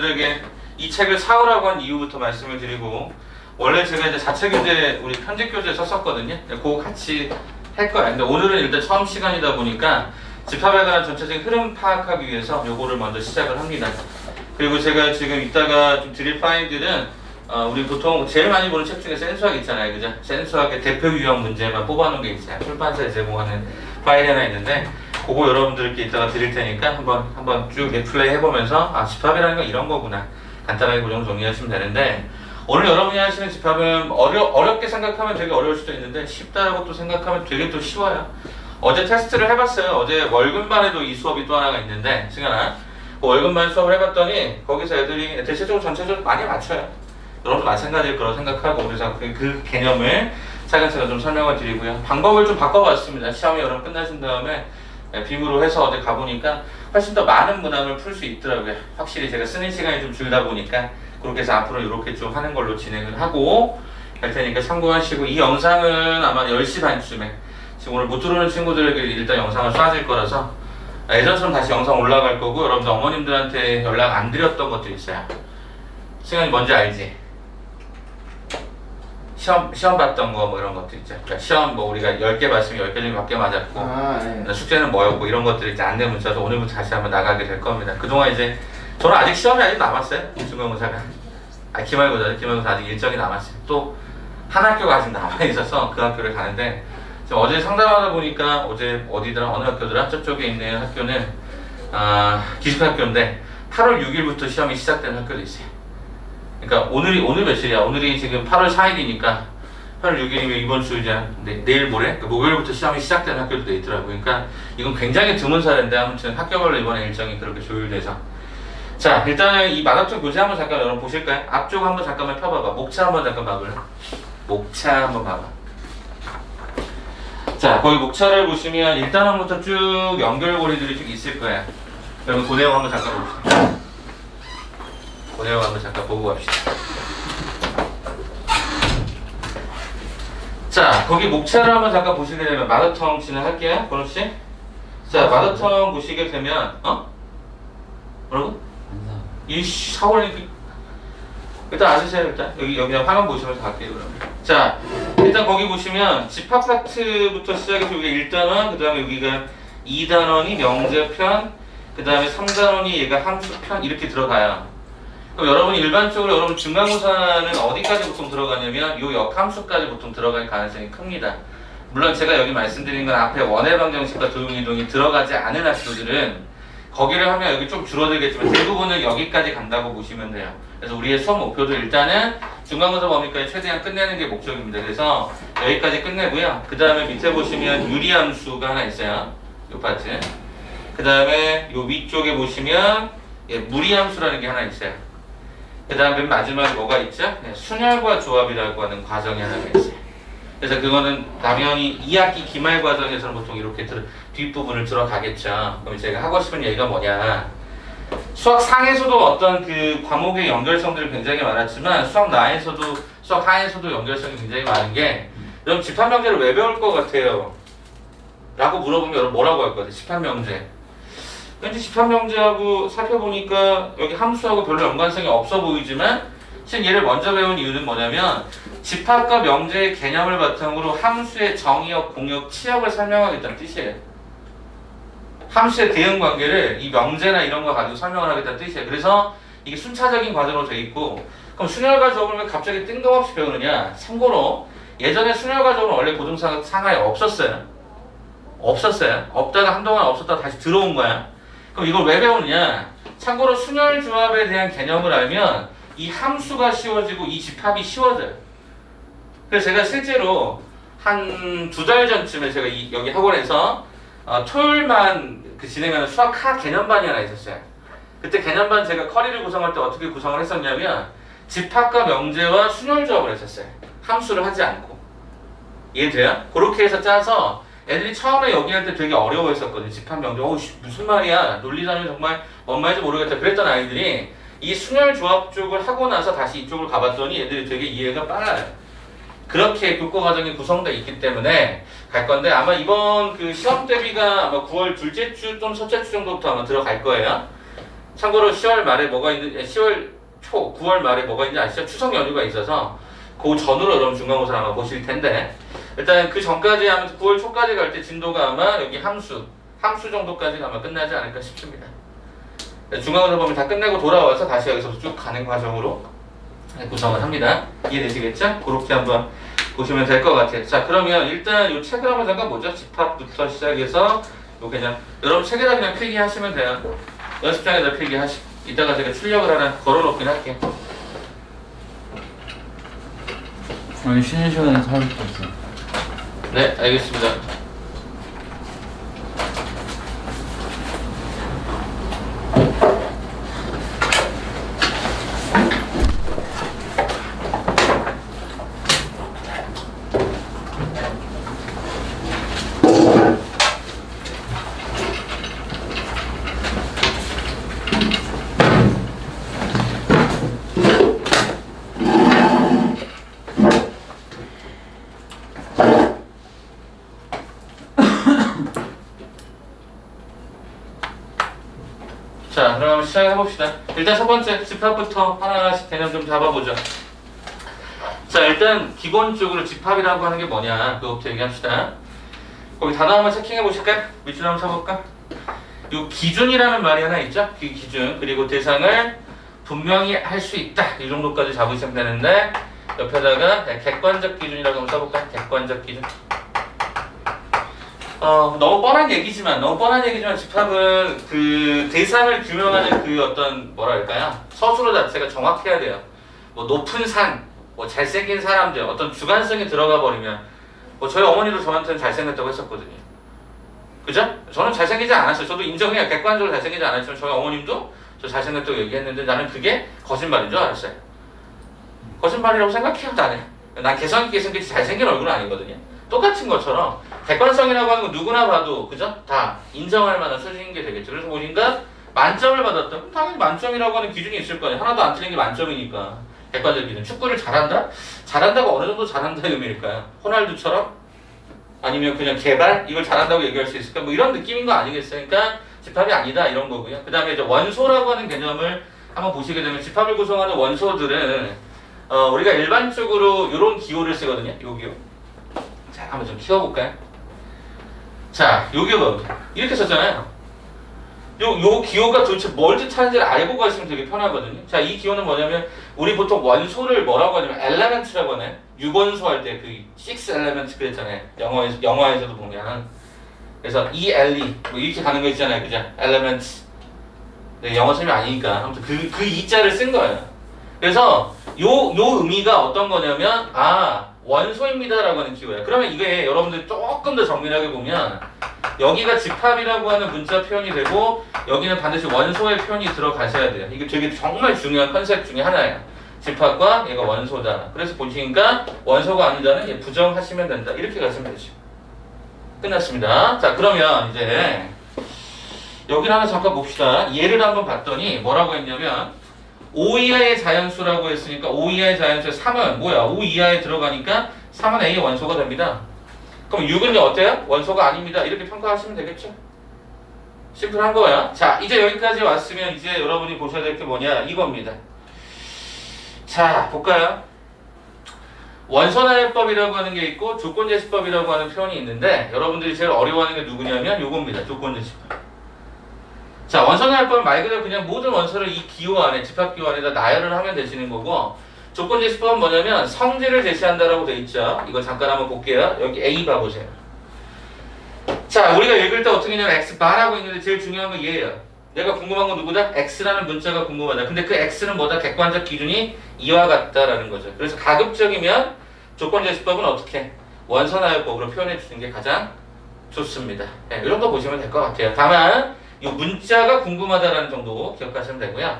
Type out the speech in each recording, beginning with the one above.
여러분들에게 이 책을 사오라고 한 이유부터 말씀을 드리고, 원래 제가 이제 자체 교재, 우리 편집 교재 썼었거든요. 그거 같이 할 거야. 근데 오늘은 일단 처음 시간이다 보니까 집합에 관한 전체적인 흐름 파악하기 위해서 요거를 먼저 시작을 합니다. 그리고 제가 지금 이따가 좀 드릴 파일들은 우리 보통 제일 많이 보는 책 중에 센수학 있잖아요, 그죠? 센수학의 대표 유형 문제만 뽑아놓은 게 있어요. 출판사에 제공하는 파일이 하나 있는데, 그거 여러분들께 이따가 드릴 테니까 한번 쭉 리플레이 해보면서 집합이라는 건 이런 거구나, 간단하게 그 정도 정리하시면 되는데, 오늘 여러분이 하시는 집합은 어렵게 생각하면 되게 어려울 수도 있는데, 쉽다라고 또 생각하면 되게 또 쉬워요. 어제 테스트를 해봤어요. 어제 월급반에도 이 수업이 또 하나가 있는데, 승현아, 그 월급반 수업을 해봤더니 거기서 애들이 대체적으로 전체적으로 많이 맞춰요. 여러분도 마찬가지일 거라고 생각하고, 그래서 그 개념을 차근차근 좀 설명을 드리고요. 방법을 좀 바꿔봤습니다. 시험이 여러분 끝나신 다음에 빔으로 해서 어제 가보니까 훨씬 더 많은 문항을 풀 수 있더라고요. 확실히 제가 쓰는 시간이 좀 줄다 보니까 그렇게 해서 앞으로 이렇게 좀 하는 걸로 진행을 하고 할 테니까 참고하시고, 이 영상은 아마 10시 반쯤에 지금 오늘 못 들어오는 친구들에게 일단 영상을 쏴줄 거라서 예전처럼 다시 영상 올라갈 거고, 여러분들 어머님들한테 연락 안 드렸던 것도 있어요. 승현이 뭔지 알지? 시험 봤던 거 뭐 이런 것도 있죠. 그러니까 시험 뭐 우리가 10개 봤으면 10개 중에 몇 개 맞았고, 네. 숙제는 뭐였고, 이런 것들이 이제 안내 문자도 오늘부터 다시 한번 나가게 될 겁니다. 그동안 이제 저는 아직 시험이 아직 남았어요. 중간고사가. 기말고사 아직 일정이 남았어요. 또 한 학교가 아직 남아 있어서 그 학교를 가는데, 지금 어제 상담하다 보니까 어제 어디더라, 어느 학교더라, 저쪽에 있는 학교는 기숙학교인데 8월 6일부터 시험이 시작되는 학교도 있어요. 그러니까 오늘 며칠이야? 오늘이 지금 8월 4일이니까 8월 6일이면 이번 주 이제 내일 모레, 그러니까 목요일부터 시험이 시작되는 학교도 돼 있더라고요. 그러니까 이건 굉장히 드문 사례인데, 아무튼 학교별로 이번에 일정이 그렇게 조율돼서. 자, 일단은 이 마더톤 교재 한번 잠깐 여러분 보실까요? 앞쪽 한번 잠깐만 펴봐봐. 목차 한번 잠깐 봐볼래? 목차 한번 봐봐. 자, 거기 목차를 보시면 1단원부터 쭉 연결고리들이 쭉 있을 거야. 그러면 그 내용 한번 잠깐 봅시다. 그 내용 한번 잠깐 보고 갑시다. 자, 거기 목차를 한번 잠깐 보시게 되면 마더텅 진행할게요, 번호씨. 자, 마더텅 보시게 되면 뭐라고? 이 사월이 일단 아시세요. 일단 여기 그냥 화면 보시면서 갈게요. 그러면 자, 일단 거기 보시면 집합 파트부터 시작해서 여기가 1단원, 그 다음에 여기가 2단원이 명제편, 그 다음에 3단원이 얘가 함수편, 이렇게 들어가요. 그럼 여러분이 일반적으로 여러분 중간고사는 어디까지 보통 들어가냐면 요 역함수까지 보통 들어갈 가능성이 큽니다. 물론 제가 여기 말씀드린 건 앞에 원의 방정식과 도용이동이 들어가지 않은 학교들은 거기를 하면 여기 좀 줄어들겠지만 대부분은 여기까지 간다고 보시면 돼요. 그래서 우리의 수업 목표도 일단은 중간고사 범위까지 최대한 끝내는 게 목적입니다. 그래서 여기까지 끝내고요. 그 다음에 밑에 보시면 유리함수가 하나 있어요. 요 파트. 그 다음에 요 위쪽에 보시면 무리함수라는 게 하나 있어요. 그 다음에 맨 마지막에 뭐가 있죠? 순열과 조합이라고 하는 과정이 하나가 있어요. 그래서 그거는 당연히 2학기 기말 과정에서는 보통 이렇게 뒷부분을 들어가겠죠. 그럼 제가 하고 싶은 얘기가 뭐냐, 수학 상에서도 어떤 그 과목의 연결성들이 굉장히 많았지만 수학 나에서도, 수학 하에서도 연결성이 굉장히 많은 게, 여러분 집합명제를 왜 배울 것 같아요? 라고 물어보면 여러분 뭐라고 할 거예요? 집합명제. 왠지 집합명제하고 살펴보니까 여기 함수하고 별로 연관성이 없어 보이지만, 실은 얘를 먼저 배운 이유는 뭐냐면 집합과 명제의 개념을 바탕으로 함수의 정의역, 공역, 치역을 설명하겠다는 뜻이에요. 함수의 대응관계를 이 명제나 이런 거 가지고 설명을 하겠다는 뜻이에요. 그래서 이게 순차적인 과정으로 돼 있고, 그럼 순열과 조합을 왜 갑자기 뜬금없이 배우느냐? 참고로 예전에 순열과 조합은 원래 고등상하에 없었어요. 없다가 한동안 없었다가 다시 들어온 거야. 그럼 이걸 왜 배우느냐? 참고로 순열 조합에 대한 개념을 알면 이 함수가 쉬워지고 이 집합이 쉬워져요. 그래서 제가 실제로 한 2달 전쯤에 제가 여기 학원에서 토요일만 진행하는 수학하 개념반이 하나 있었어요. 그때 개념반 제가 커리를 구성할 때 어떻게 구성을 했었냐면 집합과 명제와 순열 조합을 했었어요. 함수를 하지 않고. 이해돼요? 그렇게 해서 짜서 애들이 처음에 여기 할 때 되게 어려워했었거든요. 집합 명제. 무슨 말이야? 논리자는 정말 뭔 말인지 모르겠다. 그랬던 아이들이 이 순열 조합 쪽을 하고 나서 다시 이쪽을 가봤더니 애들이 되게 이해가 빨라요. 그렇게 교과 과정이 구성되어 있기 때문에 갈 건데, 아마 이번 그 시험 대비가 아마 9월 둘째 주 또는 첫째 주 정도부터 아마 들어갈 거예요. 참고로 10월 말에 뭐가 있는, 10월 초, 9월 말에 뭐가 있는지 아시죠? 추석 연휴가 있어서 그 전으로 여러분 중간고사를 아마 보실 텐데 일단 그 전까지 하면 9월 초까지 갈 때 진도가 아마 여기 함수 정도까지 아마 끝나지 않을까 싶습니다. 중간고사 보면 다 끝내고 돌아와서 다시 여기서 쭉 가는 과정으로 구성을 합니다. 이해되시겠죠? 그렇게 한번 보시면 될 것 같아요. 자, 그러면 일단 이 책을 한번 잠깐 보죠. 집합부터 시작해서 요 그냥 여러분 책에다 그냥 필기하시면 돼요. 연습장에다 필기하시고 이따가 제가 출력을 하나 걸어놓긴 할게요. 저희 쉬는 시간에 할 수 없어요. 네, 알겠습니다. 자, 그럼 시작해봅시다. 일단 첫 번째 집합부터 하나하나씩 개념 좀 잡아보죠. 자, 일단 기본적으로 집합이라고 하는 게 뭐냐 그거부터 얘기합시다. 거기 단어 한번 체킹해 보실까요? 밑줄 한번 쳐볼까? 요 기준이라는 말이 하나 있죠? 그 기준 그리고 대상을 분명히 할 수 있다 이 정도까지 잡으시면 되는데 옆에다가 객관적 기준이라고 한번 써볼까요? 객관적 기준. 너무 뻔한 얘기지만 집합은 그 대상을 규명하는 그 어떤 뭐랄까요? 서술어 자체가 정확해야 돼요. 뭐 높은 산, 뭐 잘생긴 사람들, 어떤 주관성이 들어가 버리면 뭐 저희 어머니도 저한테는 잘생겼다고 했었거든요. 그죠? 저는 잘생기지 않았어요. 저도 인정해요. 객관적으로 잘생기지 않았지만 저희 어머님도 저 잘생겼다고 얘기했는데 나는 그게 거짓말인 줄 알았어요. 거짓말이라고 생각해요, 나는. 난 개성 있게 생겼지 잘생긴 얼굴은 아니거든요. 똑같은 것처럼 객관성이라고 하는 건 누구나 봐도 그죠? 다 인정할 만한 수준인 게 되겠죠. 그래서 보니까 만점을 받았다. 그럼 당연히 만점이라고 하는 기준이 있을 거 아니에요. 하나도 안 틀린 게 만점이니까. 객관적 기준. 축구를 잘한다? 잘한다고 어느 정도 잘한다의 의미일까요? 호날두처럼? 아니면 그냥 개발? 이걸 잘한다고 얘기할 수 있을까? 뭐 이런 느낌인 거 아니겠어요? 그러니까 집합이 아니다 이런 거고요. 그 다음에 이제 원소라고 하는 개념을 한번 보시게 되면 집합을 구성하는 원소들은 우리가 일반적으로 이런 기호를 쓰거든요. 요 기호. 자, 한번 좀 키워볼까요? 자, 요 기호 이렇게 썼잖아요. 요 기호가 도대체 뭘 뜻하는지를 알고 가시면 되게 편하거든요. 자, 이 기호는 뭐냐면 우리 보통 원소를 뭐라고 하냐면 element라고 하나요? 6원소 할 때 그 6 element 그랬잖아요. 영화에서도 보면 그래서 ELE 뭐 이렇게 가는 거 있잖아요. 그죠? element. 네, 영어 설명 아니니까 아무튼 그 이자를 쓴 거예요. 그래서 요 의미가 어떤 거냐면 원소입니다라고 하는 기호야. 그러면 이게 여러분들 조금 더 정밀하게 보면 여기가 집합이라고 하는 문자 표현이 되고 여기는 반드시 원소의 표현이 들어가셔야 돼요. 이게 되게 정말 중요한 컨셉 중에 하나예요. 집합과 얘가 원소다. 그래서 보시니까 원소가 아니다는 얘 부정하시면 된다. 이렇게 가시면 되죠. 끝났습니다. 자, 그러면 이제 여기를 하나 잠깐 봅시다. 얘를 한번 봤더니 뭐라고 했냐면 5 이하의 자연수라고 했으니까 5 이하의 자연수의 3은 뭐야? 5 이하에 들어가니까 3은 A의 원소가 됩니다. 그럼 6은 어때요? 원소가 아닙니다. 이렇게 평가하시면 되겠죠? 심플한 거야. 자, 이제 여기까지 왔으면 이제 여러분이 보셔야 될 게 뭐냐? 이겁니다. 자, 볼까요? 원소나열법이라고 하는 게 있고 조건제시법이라고 하는 표현이 있는데 여러분들이 제일 어려워하는 게 누구냐면 요겁니다. 조건제시법. 자, 원소나열법은 말 그대로 그냥 모든 원소를 이 기호 안에, 집합기호 안에다 나열을 하면 되시는 거고 조건제시법은 뭐냐면 성질을 제시한다라고 돼 있죠. 이거 잠깐 한번 볼게요. 여기 A 봐보세요. 자, 우리가 읽을 때 어떻게 하냐면 X바라고 있는데 제일 중요한 건 얘예요. 내가 궁금한 건 누구다? X라는 문자가 궁금하다. 근데 그 X는 뭐다? 객관적 기준이 이와 같다라는 거죠. 그래서 가급적이면 조건제시법은 어떻게? 원소나열법으로 표현해 주는 게 가장 좋습니다. 네, 이 정도 보시면 될 것 같아요. 다만 이 문자가 궁금하다라는 정도 기억하시면 되고요.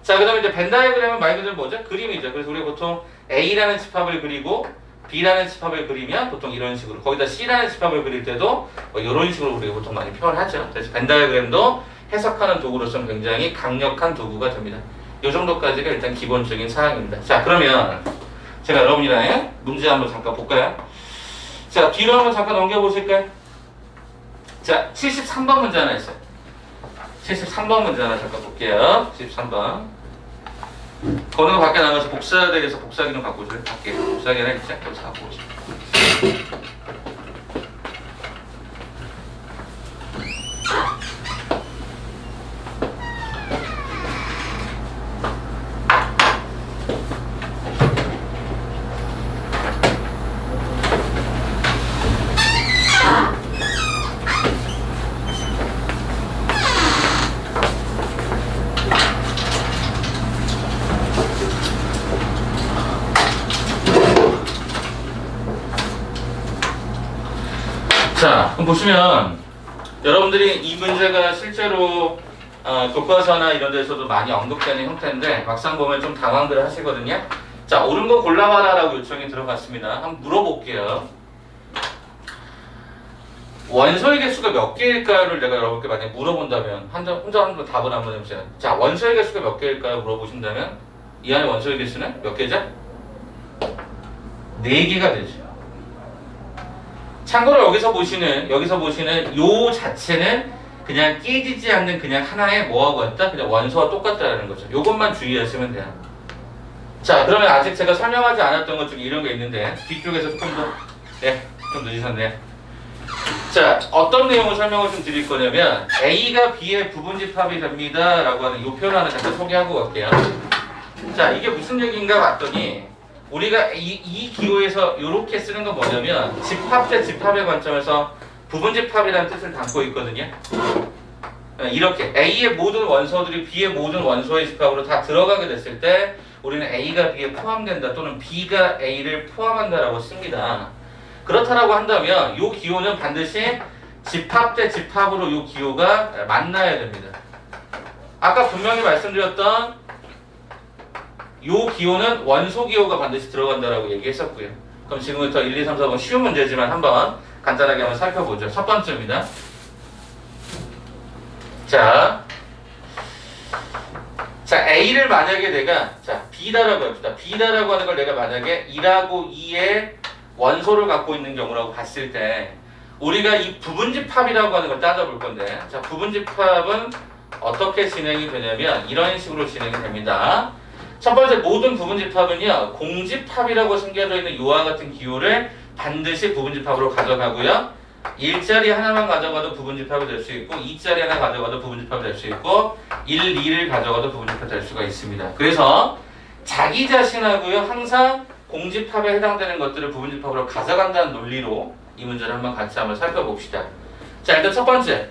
자, 그 다음에 이제 벤 다이어그램은 말 그대로 뭐죠? 그림이죠. 그래서 우리가 보통 A라는 집합을 그리고 B라는 집합을 그리면 보통 이런 식으로 거기다 C라는 집합을 그릴 때도 이런 식으로 우리가 보통 많이 표현하죠. 그래서 벤 다이어그램도 해석하는 도구로서는 굉장히 강력한 도구가 됩니다. 이 정도까지가 일단 기본적인 사항입니다. 자, 그러면 제가 여러분이랑 문제 한번 잠깐 볼까요? 자, 뒤로 한번 잠깐 넘겨보실까요? 자, 73번 문제 하나 있어요. 73번 문제 하나 잠깐 볼게요. 73번. 번호가 밖에 나가서 복사대에서 복사기는 갖고 오세요. 밖에 복사기는 있지. 거기서 갖고 오세요. 자, 그럼 보시면 여러분들이 이 문제가 실제로 교과서나 이런 데서도 많이 언급되는 형태인데 막상 보면 좀 당황들 하시거든요. 자, 옳은 거 골라와라 라고 요청이 들어갔습니다. 한번 물어볼게요. 원소의 개수가 몇 개일까요를 내가 여러분께 만약에 물어본다면 혼자 한번 답을 한번 해보세요. 자, 원소의 개수가 몇 개일까요? 물어보신다면 이 안에 원소의 개수는 몇 개죠? 4개가 되죠. 참고로 여기서 보시는 요 자체는 그냥 깨지지 않는 그냥 하나의 뭐하고 같다? 그냥 원소와 똑같다라는 거죠. 요것만 주의하시면 돼요. 자, 그러면 아직 제가 설명하지 않았던 것 중에 이런 게 있는데 뒤쪽에서 조금 더 좀 늦으셨네요. 자, 어떤 내용을 설명을 좀 드릴 거냐면 A가 B의 부분집합이 됩니다 라고 하는 이 표현 하나 잠깐 소개하고 갈게요. 자, 이게 무슨 얘기인가 봤더니 우리가 이 기호에서 이렇게 쓰는 건 뭐냐면 집합 대 집합의 관점에서 부분집합이라는 뜻을 담고 있거든요. 이렇게 A의 모든 원소들이 B의 모든 원소의 집합으로 다 들어가게 됐을 때 우리는 A가 B에 포함된다 또는 B가 A를 포함한다라고 씁니다. 그렇다라고 한다면 이 기호는 반드시 집합 대 집합으로 이 기호가 만나야 됩니다. 아까 분명히 말씀드렸던 요 기호는 원소 기호가 반드시 들어간다라고 얘기했었고요. 그럼 지금부터 1, 2, 3, 4번 쉬운 문제지만 한번 간단하게 한번 살펴보죠. 첫 번째입니다. 자, A를 만약에 내가 B다라고 합시다. B다라고 하는 걸 내가 만약에 1하고 2의 원소를 갖고 있는 경우라고 봤을 때 우리가 이 부분집합이라고 하는 걸 따져볼 건데 자, 부분집합은 어떻게 진행이 되냐면 이런 식으로 진행이 됩니다. 첫 번째 모든 부분집합은요 공집합이라고 숨겨져 있는 이와 같은 기호를 반드시 부분집합으로 가져가고요 1자리 하나만 가져가도 부분집합이 될 수 있고 2자리 하나 가져가도 부분집합이 될 수 있고 1, 2를 가져가도 부분집합이 될 수가 있습니다. 그래서 자기 자신하고요 항상 공집합에 해당되는 것들을 부분집합으로 가져간다는 논리로 이 문제를 한번 같이 한번 살펴봅시다. 자, 일단 첫 번째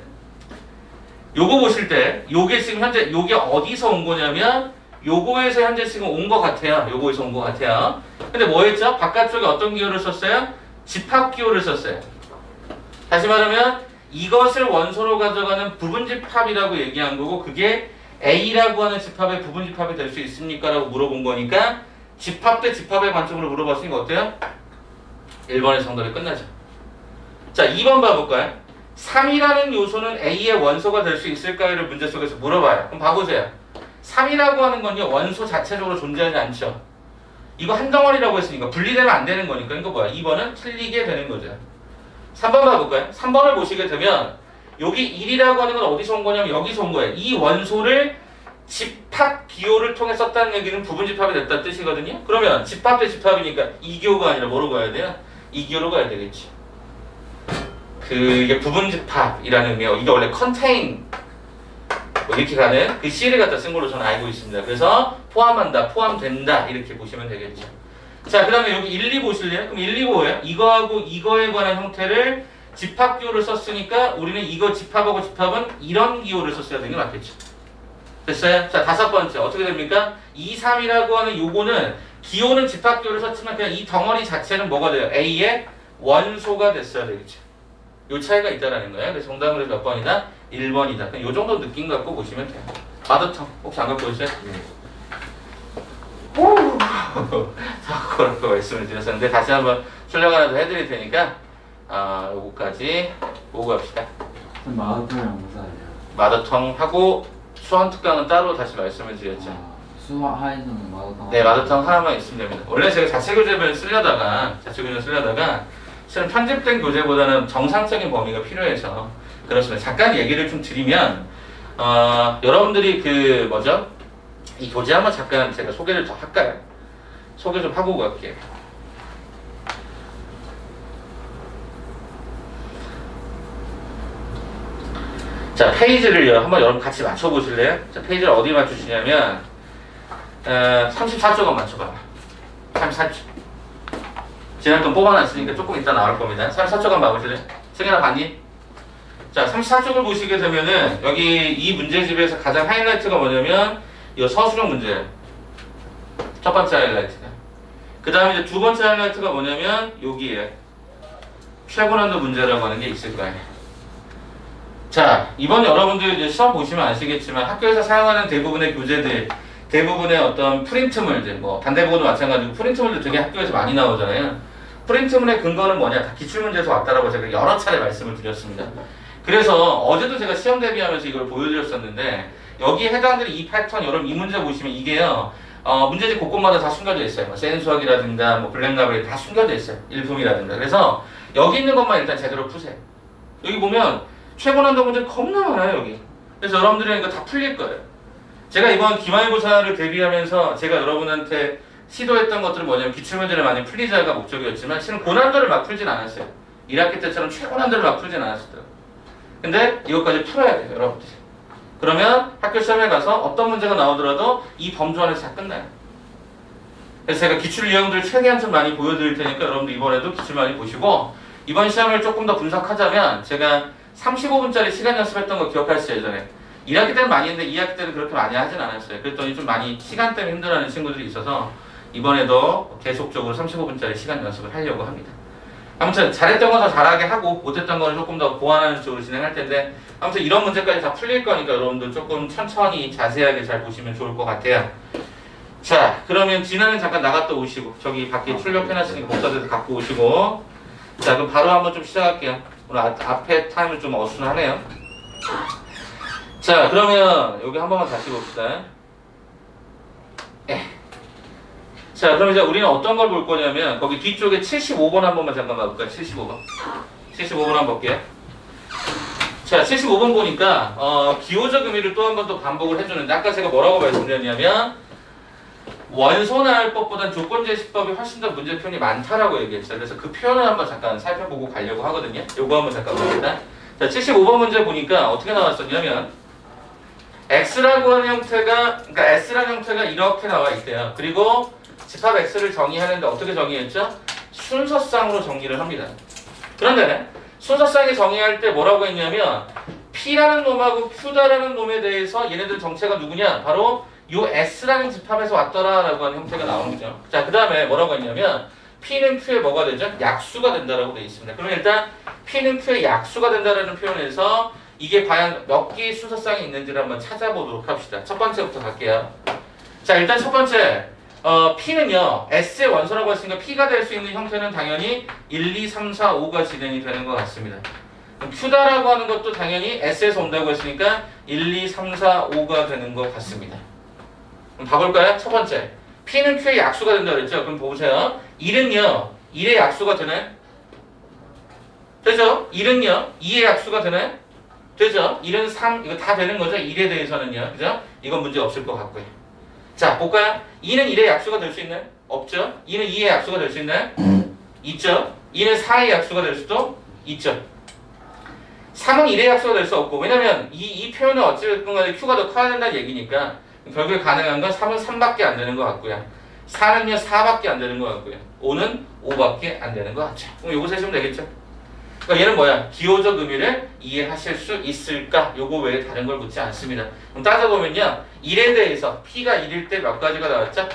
요거 보실 때 요게 지금 현재 요게 어디서 온 거냐면 요거에서 현재 지금 온 것 같아요. 요거에서 온 것 같아요. 근데 뭐 했죠? 바깥쪽에 어떤 기호를 썼어요? 집합 기호를 썼어요. 다시 말하면 이것을 원소로 가져가는 부분집합이라고 얘기한 거고 그게 A라고 하는 집합의 부분집합이 될 수 있습니까? 라고 물어본 거니까 집합 대 집합의 관점으로 물어봤으니까 어때요? 1번의 정답이 끝나죠. 자, 2번 봐볼까요? 3이라는 요소는 A의 원소가 될 수 있을까요?를 문제 속에서 물어봐요. 그럼 봐보세요. 3이라고 하는 건요 원소 자체적으로 존재하지 않죠. 이거 한 덩어리라고 했으니까 분리되면 안 되는 거니까 이거 뭐야? 2번은 틀리게 되는 거죠. 3번 봐볼까요? 3번을 보시게 되면 여기 1이라고 하는 건 어디서 온 거냐면 여기서 온 거예요. 이 원소를 집합 기호를 통해 썼다는 얘기는 부분집합이 됐다는 뜻이거든요. 그러면 집합 대 집합이니까 이 기호가 아니라 뭐로 가야 돼요? 이 기호로 가야 되겠지. 이게 부분집합이라는 의미예요. 이게 원래 contain 뭐 이렇게 가는 그 C를 갖다 쓴 걸로 저는 알고 있습니다. 그래서 포함한다, 포함된다 이렇게 보시면 되겠죠. 자, 그 다음에 여기 1, 2 보실래요? 그럼 1, 2 뭐예요? 이거하고 이거에 관한 형태를 집합 기호를 썼으니까 우리는 이거 집합하고 집합은 이런 기호를 썼어야 되는 게 맞겠죠. 됐어요? 자, 다섯 번째 어떻게 됩니까? 2, 3이라고 하는 요거는 기호는 집합 기호를 썼지만 그냥 이 덩어리 자체는 뭐가 돼요? A의 원소가 됐어야 되겠죠. 요 차이가 있다라는 거예요. 그래서 정답은 몇 번이다? 1번이다. 요 정도 느낌 갖고 보시면 돼요. 마더텅 혹시 안 갖고 있어요? 네. 자, 그렇게 말씀을 드렸었는데 다시 한번 출력 하나 더 해드릴 테니까 요거까지 보고 갑시다. 마더텅이랑 무슨 사이야? 마더텅 하고 수원 특강은 따로 다시 말씀을 드렸죠. 수원 하에서는 마더텅. 네, 마더텅 하나만 있으면 됩니다. 원래 제가 자체 교재를 쓰려다가 실은 편집된 교재보다는 정상적인 범위가 필요해서 그렇습니다. 잠깐 얘기를 좀 드리면 여러분들이 그 뭐죠? 이 교재 한번 잠깐 제가 소개를 더 할까요? 소개 좀 하고 갈게요. 자, 페이지를 한번 여러분 같이 맞춰보실래요? 자, 페이지를 어디 맞추시냐면 34쪽은 맞춰봐. 34쪽. 지난 건 뽑아놨으니까 조금 이따 나올 겁니다. 34쪽 한번 봐보실래요? 승현아 봤니? 자, 34쪽을 보시게 되면은 여기 이 문제집에서 가장 하이라이트가 뭐냐면 이 서술형 문제예요. 첫 번째 하이라이트가. 그 다음에 이제 두 번째 하이라이트가 뭐냐면 여기에 최고난도 문제라고 하는 게 있을 거예요. 자, 이번 여러분들 이제 시험 보시면 아시겠지만 학교에서 사용하는 대부분의 교재들, 대부분의 어떤 프린트물들, 뭐 단대보고도 마찬가지고 프린트물들 되게 학교에서 많이 나오잖아요. 프린트물의 근거는 뭐냐? 다 기출문제에서 왔다라고 제가 여러 차례 말씀을 드렸습니다. 그래서 어제도 제가 시험 대비하면서 이걸 보여드렸었는데 여기에 해당되는 이 패턴, 여러분 이 문제 보시면 이게요. 문제집 곳곳마다 다 숨겨져 있어요. 뭐 센수학이라든가 뭐 블랙라벨이 다 숨겨져 있어요. 일품이라든가. 그래서 여기 있는 것만 일단 제대로 푸세요. 여기 보면 최고난도 문제 겁나 많아요, 여기. 그래서 여러분들이 이거 다 풀릴 거예요. 제가 이번 기말고사를 대비하면서 제가 여러분한테 시도했던 것들은 뭐냐면 기출문제를 많이 풀리자가 목적이었지만 실은 고난도를 막 풀진 않았어요. 1학기 때처럼 최고난도를 막 풀진 않았어요. 근데 이것까지 풀어야 돼요, 여러분들이. 그러면 학교 시험에 가서 어떤 문제가 나오더라도 이 범주 안에서 다 끝나요. 그래서 제가 기출 유형들 최대한 좀 많이 보여드릴 테니까 여러분들 이번에도 기출 많이 보시고 이번 시험을 조금 더 분석하자면 제가 35분짜리 시간 연습했던 거 기억하시죠, 예전에? 1학기 때는 많이 했는데 2학기 때는 그렇게 많이 하진 않았어요. 그랬더니 좀 많이 시간 때문에 힘들어하는 친구들이 있어서 이번에도 계속적으로 35분짜리 시간 연습을 하려고 합니다. 아무튼 잘했던 거 더 잘하게 하고 못했던 거는 조금 더 보완하는 쪽으로 진행할 텐데 아무튼 이런 문제까지 다 풀릴 거니까 여러분들 조금 천천히 자세하게 잘 보시면 좋을 것 같아요. 자, 그러면 진화는 잠깐 나갔다 오시고 저기 밖에 출력해놨으니까 복사돼서 갖고 오시고 자, 그럼 바로 한번 좀 시작할게요. 오늘 앞에 타임을 좀 어순하네요. 자, 그러면 여기 한 번만 다시 봅시다. 자, 그럼 이제 우리는 어떤 걸 볼 거냐면 거기 뒤쪽에 75번 한 번만 잠깐 봐볼까요? 75번. 75번 한번 볼게요. 자, 75번 보니까 기호적 의미를 또 한 번 더 반복을 해주는데 아까 제가 뭐라고 말씀드렸냐면 원소나열법보단 조건제시법이 훨씬 더 문제편이 많다라고 얘기했어요. 그래서 그 표현을 한번 잠깐 살펴보고 가려고 하거든요. 요거 한번 잠깐 봅니다. 자, 75번 문제 보니까 어떻게 나왔었냐면 X라고 하는 형태가, 그러니까 S라는 형태가 이렇게 나와 있대요. 그리고 집합 X를 정의하는데 어떻게 정의했죠? 순서상으로 정리를 합니다. 그런데 순서상에 정의할 때 뭐라고 했냐면 P라는 놈하고 Q다라는 놈에 대해서 얘네들 정체가 누구냐? 바로 요 S라는 집합에서 왔더라라고 하는 형태가 나오는 거죠. 자, 그 다음에 뭐라고 했냐면 P는 Q에 뭐가 되죠? 약수가 된다라고 되어 있습니다. 그러면 일단 P는 Q에 약수가 된다라는 표현에서 이게 과연 몇 개의 순서상이 있는지를 한번 찾아보도록 합시다. 첫 번째부터 갈게요. 자, 일단 첫 번째 P는요 S의 원소라고 했으니까 P가 될 수 있는 형태는 당연히 1, 2, 3, 4, 5가 진행이 되는 것 같습니다. 그럼 Q다라고 하는 것도 당연히 S에서 온다고 했으니까 1, 2, 3, 4, 5가 되는 것 같습니다. 그럼 봐볼까요? 첫 번째 P는 Q의 약수가 된다고 그랬죠? 그럼 보세요. 1은요 1의 약수가 되나요? 되죠? 1은요 2의 약수가 되나요? 되죠? 1은 3 이거 다 되는 거죠? 1에 대해서는요. 그죠? 이건 문제 없을 것 같고요. 자, 볼까요? 2는 1의 약수가 될 수 있나요? 없죠? 2는 2의 약수가 될 수 있나요? 있죠? 2는 4의 약수가 될 수도 있죠. 3은 1의 약수가 될 수 없고 왜냐면 이 표현은 어찌됐든 간에 Q가 더 커야 된다는 얘기니까 결국에 가능한 건 3은 3밖에 안 되는 것 같고요. 4는요 4밖에 안 되는 것 같고요. 5는 5밖에 안 되는 것 같죠. 그럼 요거 세시면 되겠죠? 그러니까 얘는 뭐야? 기호적 의미를 이해하실 수 있을까? 요거 외에 다른 걸 묻지 않습니다. 그럼 따져보면요 1에 대해서 P가 1일 때 몇 가지가 나왔죠?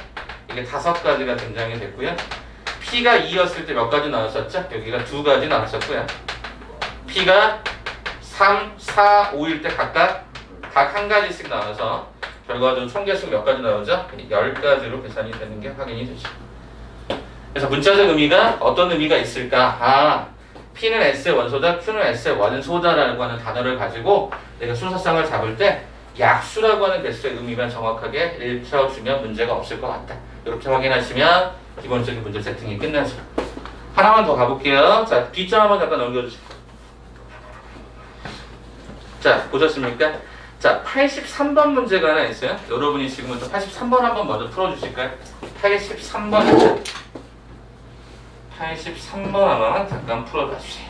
이게 5가지가 등장이 됐고요. P가 2였을 때 몇 가지 나왔었죠? 여기가 2가지 나왔었고요. P가 3, 4, 5일 때 각각 각 한 가지씩 나와서 결과적으로 총 개수 몇 가지 나오죠? 10가지로 계산이 되는 게 확인이 되죠. 그래서 문자적 의미가 어떤 의미가 있을까? P는 S의 원소다, Q는 S의 원소다라고 하는 단어를 가지고 내가 순서상을 잡을 때 약수라고 하는 개수의 의미만 정확하게 읽혀주면 문제가 없을 것 같다. 이렇게 확인하시면 기본적인 문제 세팅이 끝나죠. 하나만 더 가볼게요. 자, 뒷점 한번 잠깐 넘겨주세요. 자, 보셨습니까? 자, 83번 문제가 하나 있어요. 여러분이 지금부터 83번 한번 먼저 풀어주실까요? 83번 문제. 83번 한번 잠깐 풀어봐 주세요.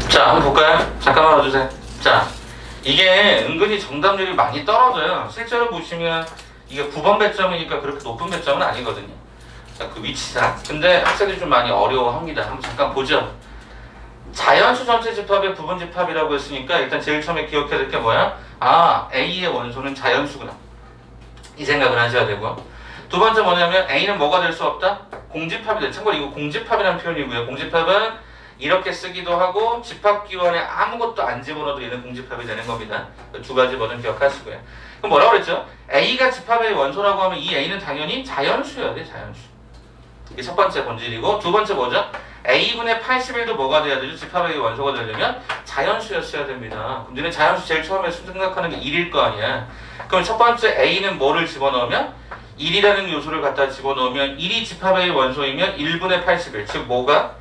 자, 한번 볼까요? 잠깐만 와주세요. 자, 이게 은근히 정답률이 많이 떨어져요. 실제로 보시면 이게 9번 배점이니까 그렇게 높은 배점은 아니거든요. 자, 그 위치상. 근데 학생들이 좀 많이 어려워합니다. 한번 잠깐 보죠. 자연수 전체 집합의 부분 집합이라고 했으니까 일단 제일 처음에 기억해야 될 게 뭐야? 아, A의 원소는 자연수구나. 이 생각을 하셔야 되고. 두 번째 뭐냐면 A는 뭐가 될 수 없다? 공집합이 돼. 참고로 이거 공집합이라는 표현이고요. 공집합은 이렇게 쓰기도 하고 집합기원에 아무것도 안 집어넣어도 얘는 공집합이 되는 겁니다. 두 가지 버전 기억하시고요. 그럼 뭐라고 그랬죠? A가 집합의 원소라고 하면 이 A는 당연히 자연수여야 돼. 자연수. 이게 첫 번째 본질이고 두 번째 뭐죠? A분의 81도 뭐가 돼야 되죠? 집합의 원소가 되려면 자연수였어야 됩니다. 그럼 너네 자연수 제일 처음에 생각하는 게 1일 거 아니야. 그럼 첫 번째 A는 뭐를 집어넣으면? 1이라는 요소를 갖다 집어넣으면 1이 집합의 원소이면 1분의 81. 즉 뭐가?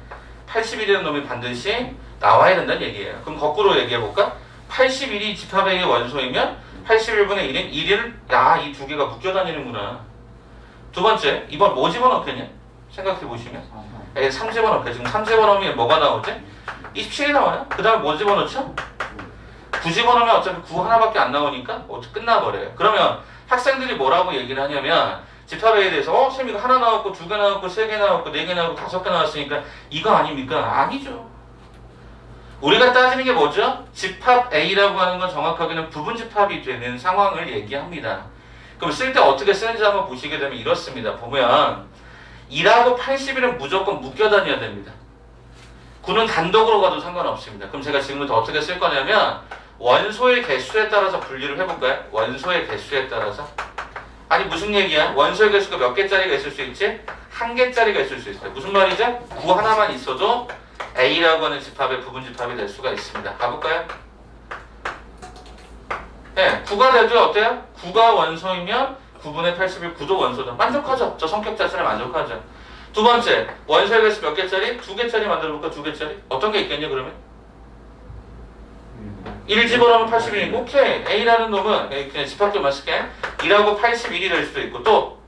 81이라는 놈이 반드시 나와야 된다는 얘기예요. 그럼 거꾸로 얘기해볼까? 81이 집합의 원소이면 81분의 1은 1을 이 두 개가 묶여 다니는구나. 두 번째, 이번 뭐 집어넣겠냐? 생각해보시면 3 집어넣게. 지금 3 집어넣으면 뭐가 나오지? 27이 나와요. 그 다음에 뭐 집어넣죠? 9 집어넣으면 어차피 9 하나밖에 안 나오니까 끝나버려요. 그러면 학생들이 뭐라고 얘기를 하냐면 집합에 대해서 쌤이가 하나 나왔고 2개 나왔고 3개 나왔고 4개 나왔고 5개 나왔으니까 이거 아닙니까? 아니죠. 우리가 따지는 게 뭐죠? 집합 A라고 하는 건 정확하게는 부분 집합이 되는 상황을 얘기합니다. 그럼 쓸 때 어떻게 쓰는지 한번 보시게 되면 이렇습니다. 보면 2하고 81은 무조건 묶여 다녀야 됩니다. 9는 단독으로 가도 상관없습니다. 그럼 제가 지금부터 어떻게 쓸 거냐면 원소의 개수에 따라서 분리를 해볼까요? 원소의 개수에 따라서. 아니 무슨 얘기야? 원소의 개수가 몇 개짜리가 있을 수 있지? 1개짜리가 있을 수 있어요. 무슨 말이죠? 9 하나만 있어도 A라고 하는 집합의 부분 집합이 될 수가 있습니다. 가볼까요? 네, 9가 돼도 어때요? 9가 원소이면 9분의 81, 9도 원소다. 만족하죠? 저 성격 자체를 만족하죠. 두 번째, 원소의 개수 몇 개짜리? 2개짜리 만들어볼까? 2개짜리? 어떤 게 있겠냐 그러면? 1 집어넣으면 81이고 오케이. A라는 놈은 그냥 집합교만 쓸게. 1하고 81이 될 수도 있고 또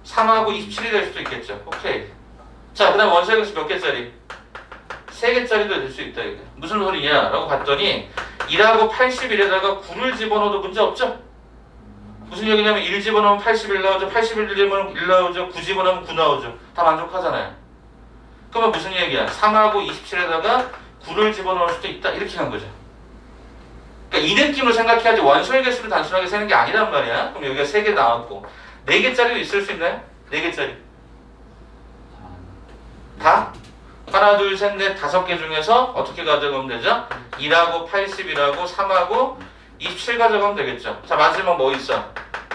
3하고 27이 될 수도 있겠죠. 오케이. 자, 그 다음 원소의 개수 몇 개짜리? 3개짜리도 될 수 있다. 이게. 무슨 소리냐? 라고 봤더니 1하고 81에다가 9를 집어넣어도 문제 없죠? 무슨 얘기냐면 1 집어넣으면 81 나오죠. 81 집어넣으면 1 나오죠. 9 집어넣으면 9 나오죠. 다 만족하잖아요. 그러면 무슨 얘기야? 3하고 27에다가 9를 집어넣을 수도 있다. 이렇게 한 거죠. 그러니까 이 느낌으로 생각해야지 원소의 개수를 단순하게 세는 게 아니란 말이야. 그럼 여기가 3개 나왔고 4개짜리도 있을 수 있나요? 4개짜리. 다? 하나, 둘, 셋, 넷, 5개 중에서 어떻게 가져가면 되죠? 1하고 81하고 3하고 27 가져가면 되겠죠. 자, 마지막 뭐 있어?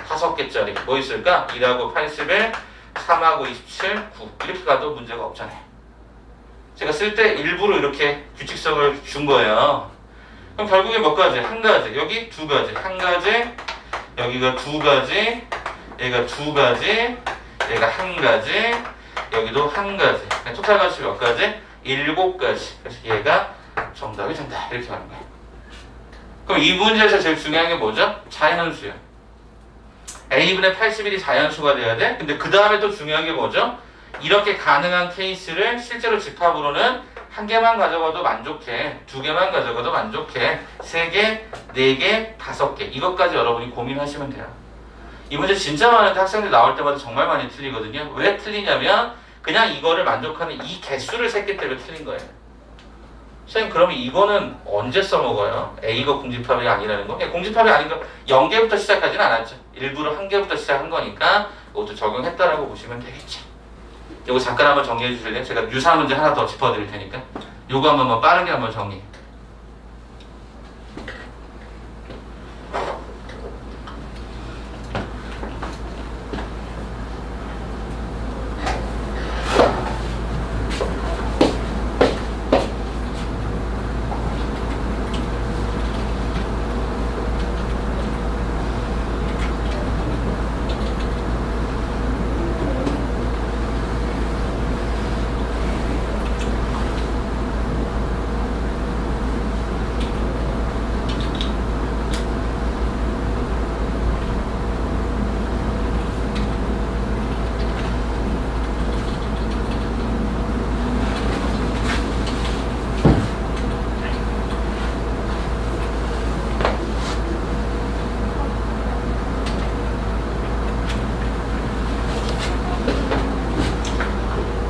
5개짜리. 뭐 있을까? 1하고 81, 3하고 27, 9. 이렇게 가도 문제가 없잖아요. 제가 쓸 때 일부러 이렇게 규칙성을 준 거예요. 그럼 결국에 몇 가지? 한 가지. 여기 두 가지. 한 가지. 여기가 두 가지. 얘가 두 가지. 얘가 한 가지. 여기도 한 가지. 토탈 가지 몇 가지? 7가지. 그래서 얘가 정답이 된다. 이렇게 하는 거예요. 그럼 이 문제에서 제일 중요한 게 뭐죠? 자연수요. A분의 81이 자연수가 돼야 돼. 근데 그 다음에 또 중요한 게 뭐죠? 이렇게 가능한 케이스를 실제로 집합으로는 한 개만 가져가도 만족해. 두 개만 가져가도 만족해. 세 개, 네 개, 5개. 이것까지 여러분이 고민하시면 돼요. 이 문제 진짜 많은데 학생들 나올 때마다 정말 많이 틀리거든요. 왜 틀리냐면 그냥 이거를 만족하는 이 개수를 셌기 때문에 틀린 거예요. 선생님 그러면 이거는 언제 써먹어요? A가 공집합이 아니라는 거? 공집합이 아닌 거 0개부터 시작하지는 않았죠. 일부러 1개부터 시작한 거니까 이것도 적용했다라고 보시면 되겠죠. 이거 잠깐 한번 정리해 주실래요? 제가 유사 문제 하나 더 짚어드릴 테니까 요거 한번 빠르게 한번 정리.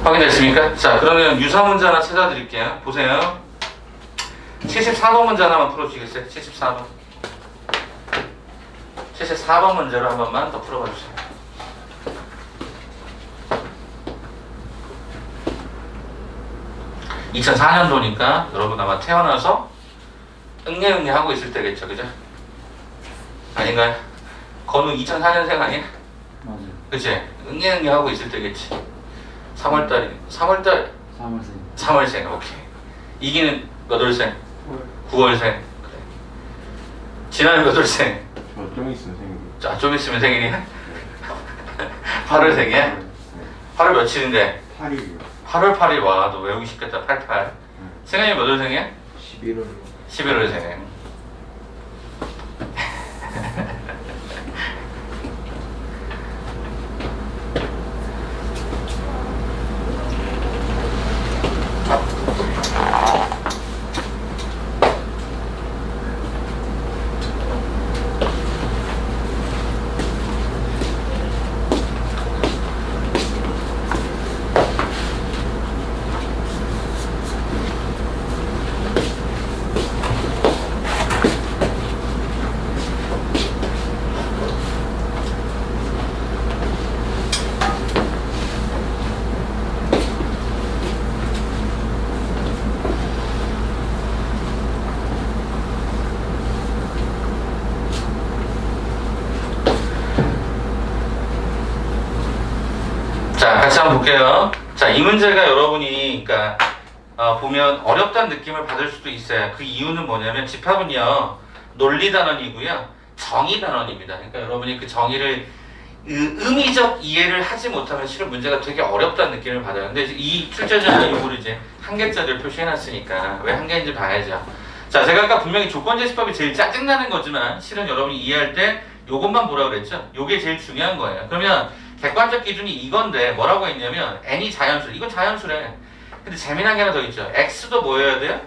확인됐습니까? 자, 그러면 유사 문제 하나 찾아드릴게요. 보세요. 74번 문제 하나만 풀어주시겠어요? 74번. 74번 문제를 한 번만 더 풀어봐 주세요. (2004년도니까) 여러분 아마 태어나서 응애응애 하고 있을 때겠죠, 그죠? 아닌가요? 건우 2004년생 아니야? 맞아요. 그치? 응애응애 하고 있을 때겠지. 3월달 3월생. 오케이. 이기는 몇 월생? 9월생. 그래. 지난해 몇 월생? 좀 있으면 생일이. 자, 좀 있으면 생일이야? 8월생이야? 8월 며칠인데? 8일이요. 8월 8일. 와, 너 외우기 쉽겠다. 88. 생일이 몇 월생이야? 11월. 11월생. 자, 같이 한번 볼게요. 자, 이 문제가 여러분이, 그러니까, 보면 어렵다는 느낌을 받을 수도 있어요. 그 이유는 뭐냐면, 집합은요, 논리 단원이고요, 정의 단원입니다. 그러니까 여러분이 그 정의를, 의미적 이해를 하지 못하면 실은 문제가 되게 어렵다는 느낌을 받아요. 근데 이 출제자는 이거를 이제 한 개짜리를 표시해놨으니까, 왜 한 개인지 봐야죠. 자, 제가 아까 분명히 조건제시법이 제일 짜증나는 거지만, 실은 여러분이 이해할 때, 요것만 뭐라 그랬죠? 요게 제일 중요한 거예요. 그러면, 객관적 기준이 이건데 뭐라고 했냐면 n이 자연수. 이건 자연수래. 근데 재미난 게 하나 더 있죠. x도 뭐여야 돼요?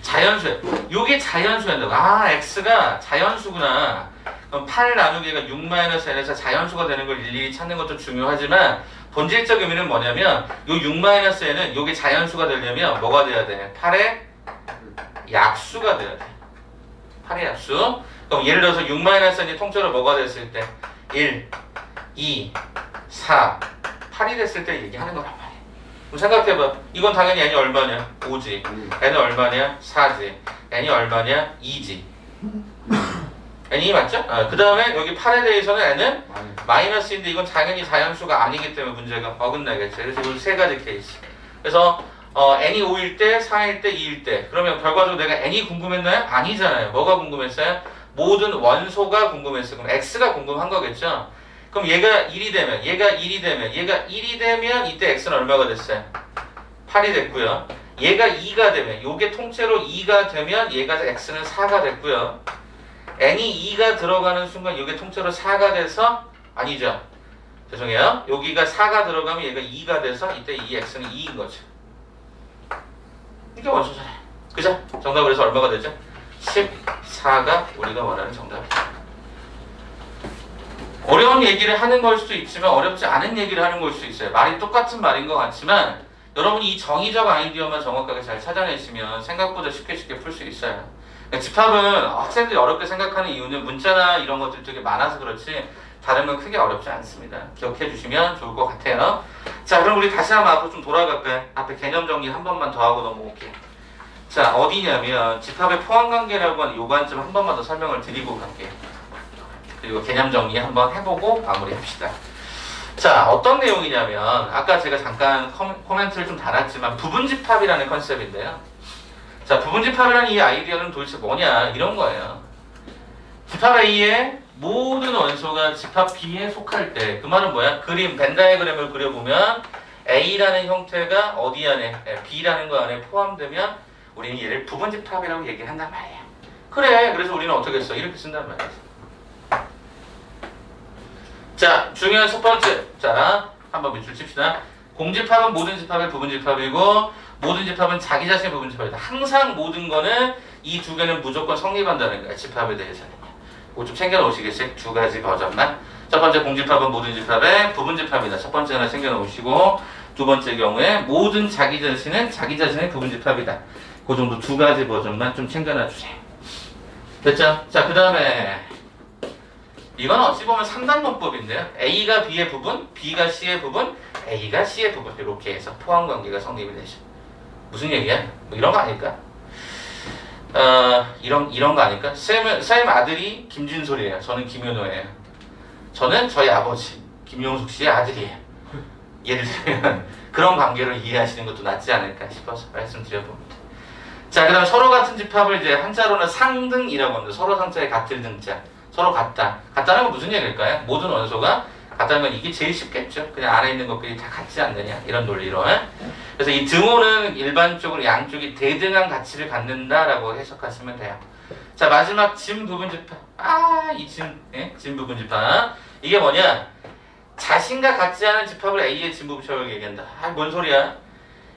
자연수야. 요게 자연수였다고. 아, x가 자연수구나. 그럼 8 나누기가 6-n에서 자연수가 되는 걸 일일이 찾는 것도 중요하지만 본질적 의미는 뭐냐면 요 6-n은 요게 자연수가 되려면 뭐가 돼야 돼? 8의 약수가 돼야 돼. 8의 약수. 그럼 예를 들어서 6-n이 통째로 뭐가 됐을 때 1, 2, 4, 8이 됐을 때 얘기하는 거란 말이야. 그럼 생각해봐. 이건 당연히 n이 얼마냐? 5지. n은 얼마냐? 4지. n이 얼마냐? 2지. n이 맞죠? 그 다음에 여기 8에 대해서는 n은 마이너스인데 이건 당연히 자연수가 아니기 때문에 문제가 어긋나겠죠. 그래서 이 세 가지 케이스. 그래서 n이 5일 때, 4일 때, 2일 때. 그러면 결과적으로 내가 n이 궁금했나요? 아니잖아요. 뭐가 궁금했어요? 모든 원소가 궁금했어요. 그럼 x가 궁금한 거겠죠? 그럼 얘가 1이 되면, 얘가 1이 되면, 얘가 1이 되면 이때 x는 얼마가 됐어요? 8이 됐고요. 얘가 2가 되면, 요게 통째로 2가 되면 얘가 x는 4가 됐고요. n이 2가 들어가는 순간 요게 통째로 4가 돼서 아니죠. 죄송해요. 여기가 4가 들어가면 얘가 2가 돼서 이때 이 x는 2인 거죠. 이게 원소잖아요. 그죠? 정답 그래서 얼마가 되죠? 14가 우리가 원하는 정답이죠. 어려운 얘기를 하는 걸 수도 있지만 어렵지 않은 얘기를 하는 걸 수도 있어요. 말이 똑같은 말인 것 같지만 여러분이 이 정의적 아이디어만 정확하게 잘 찾아내시면 생각보다 쉽게 풀 수 있어요. 그러니까 집합은 학생들이 어렵게 생각하는 이유는 문자나 이런 것들이 되게 많아서 그렇지 다른 건 크게 어렵지 않습니다. 기억해 주시면 좋을 것 같아요. 자, 그럼 우리 다시 한번 앞으로 좀 돌아갈까요? 앞에 개념 정리 한 번만 더 하고 넘어올게요. 자, 어디냐면 집합의 포함관계라고 하는 요 관점 한 번만 더 설명을 드리고 갈게요. 그리고 개념 정리 한번 해보고 마무리합시다. 자, 어떤 내용이냐면 아까 제가 잠깐 코멘트를 좀 달았지만 부분집합이라는 컨셉인데요. 자, 부분집합이라는 이 아이디어는 도대체 뭐냐 이런 거예요. 집합 A의 모든 원소가 집합 B에 속할 때 그 말은 뭐야? 그림, 벤 다이어그램을 그려보면 A라는 형태가 어디 안에, B라는 거 안에 포함되면 우리는 얘를 부분집합이라고 얘기를 한단 말이에요. 그래, 그래서 우리는 어떻게 써? 이렇게 쓴단 말이에요. 자, 중요한 첫 번째. 자, 한번 밑줄 칩시다. 공집합은 모든 집합의 부분집합이고 모든 집합은 자기 자신의 부분집합이다. 항상 모든 거는 이 두 개는 무조건 성립한다는 거야. 집합에 대해서는요. 이거 좀 챙겨놓으시겠어요? 두 가지 버전만. 첫 번째 공집합은 모든 집합의 부분집합이다. 첫 번째 하나 챙겨놓으시고 두 번째 경우에 모든 자기 자신은 자기 자신의 부분집합이다. 그 정도 두 가지 버전만 좀 챙겨놔주세요. 됐죠? 자, 그 다음에 이건 어찌 보면 3단원법인데요. A가 B의 부분, B가 C의 부분, A가 C의 부분 이렇게 해서 포함관계가 성립이 되죠. 무슨 얘기야? 뭐 이런 거 아닐까? 이런 거 아닐까? 쌤 아들이 김진솔이에요. 저는 김윤호예요. 저는 저희 아버지 김용숙 씨의 아들이에요. 예를 들면 그런 관계를 이해하시는 것도 낫지 않을까 싶어서 말씀드려봅니다. 자, 그 다음 서로 같은 집합을 이제 한자로는 상등이라고 합니다. 서로 상자에 같을 등자. 서로 같다. 같다는 건 무슨 얘기일까요? 모든 원소가 같다는 건 이게 제일 쉽겠죠. 그냥 안에 있는 것들이 다 같지 않느냐 이런 논리로. 그래서 이 등호는 일반적으로 양쪽이 대등한 가치를 갖는다라고 해석하시면 돼요. 자, 마지막 진 부분집합. 진 부분집합. 이게 뭐냐? 자신과 같지 않은 집합을 A의 진 부분집합을 얘기한다. 뭔 소리야?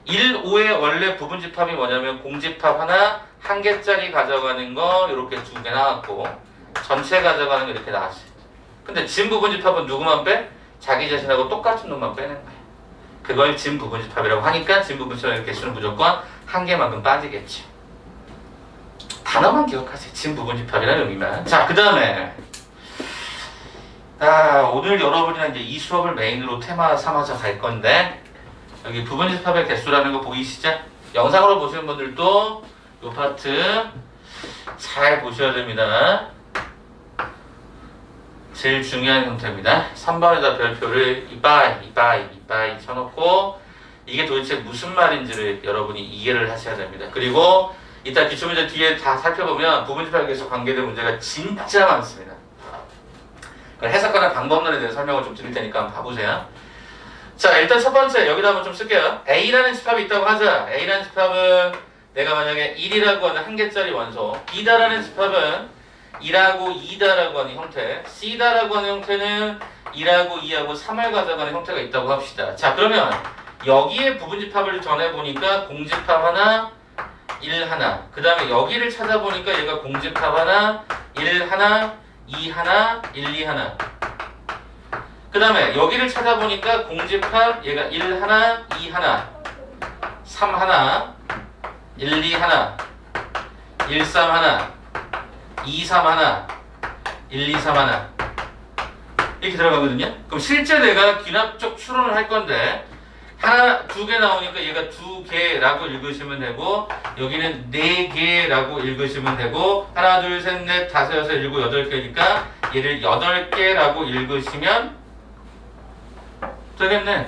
1, 5의 원래 부분집합이 뭐냐면 공집합 하나, 한 개짜리 가져가는 거 이렇게 두 개 나왔고 전체 가져가는 거 이렇게 나왔어요. 근데 진 부분집합은 누구만 빼? 자기 자신하고 똑같은 놈만 빼는 거예요. 그걸 진 부분집합이라고 하니까 진 부분집합의 개수는 무조건 한 개만큼 빠지겠죠. 단어만 기억하세요. 진 부분집합이라는 의미만. 자, 그 다음에 오늘 여러분이랑 이제 이 수업을 메인으로 테마 삼아서 갈 건데 여기 부분집합의 개수라는 거 보이시죠? 영상으로 보시는 분들도 이 파트 잘 보셔야 됩니다. 제일 중요한 형태입니다. 3번에다 별표를 이빠이 쳐놓고 이게 도대체 무슨 말인지를 여러분이 이해를 하셔야 됩니다. 그리고 이따 기초문제 뒤에 다 살펴보면 부분집합에 대해서 관계된 문제가 진짜 많습니다. 해석하는 방법론에 대해서 설명을 좀 드릴 테니까 한번 봐보세요. 자, 일단 첫 번째 여기다 한번 좀 쓸게요. A라는 집합이 있다고 하자. A라는 집합은 내가 만약에 1이라고 하는 한 개짜리 원소, B다라는 집합은 2라고 2다라고 하는 형태, C다라고 하는 형태는 2라고 2하고 3을 가져가는 형태가 있다고 합시다. 자, 그러면 여기에 부분집합을 전해보니까 공집합 하나, 1 하나. 그 다음에 여기를 찾아보니까 얘가 공집합 하나, 1 하나, 2 하나, 1, 2 하나. 그 다음에 여기를 찾아보니까 공집합 얘가 1 하나, 2 하나, 3 하나, 1, 2 하나, 1, 3 하나, 2, 3 하나, 1, 2, 3 하나 이렇게 들어가거든요. 그럼 실제 내가 귀납적 추론을 할 건데 하나, 두 개 나오니까 얘가 두 개라고 읽으시면 되고 여기는 네 개라고 읽으시면 되고 하나, 둘, 셋, 넷, 다섯, 여섯, 일곱, 여덟 개니까 얘를 8개라고 읽으시면 되겠네.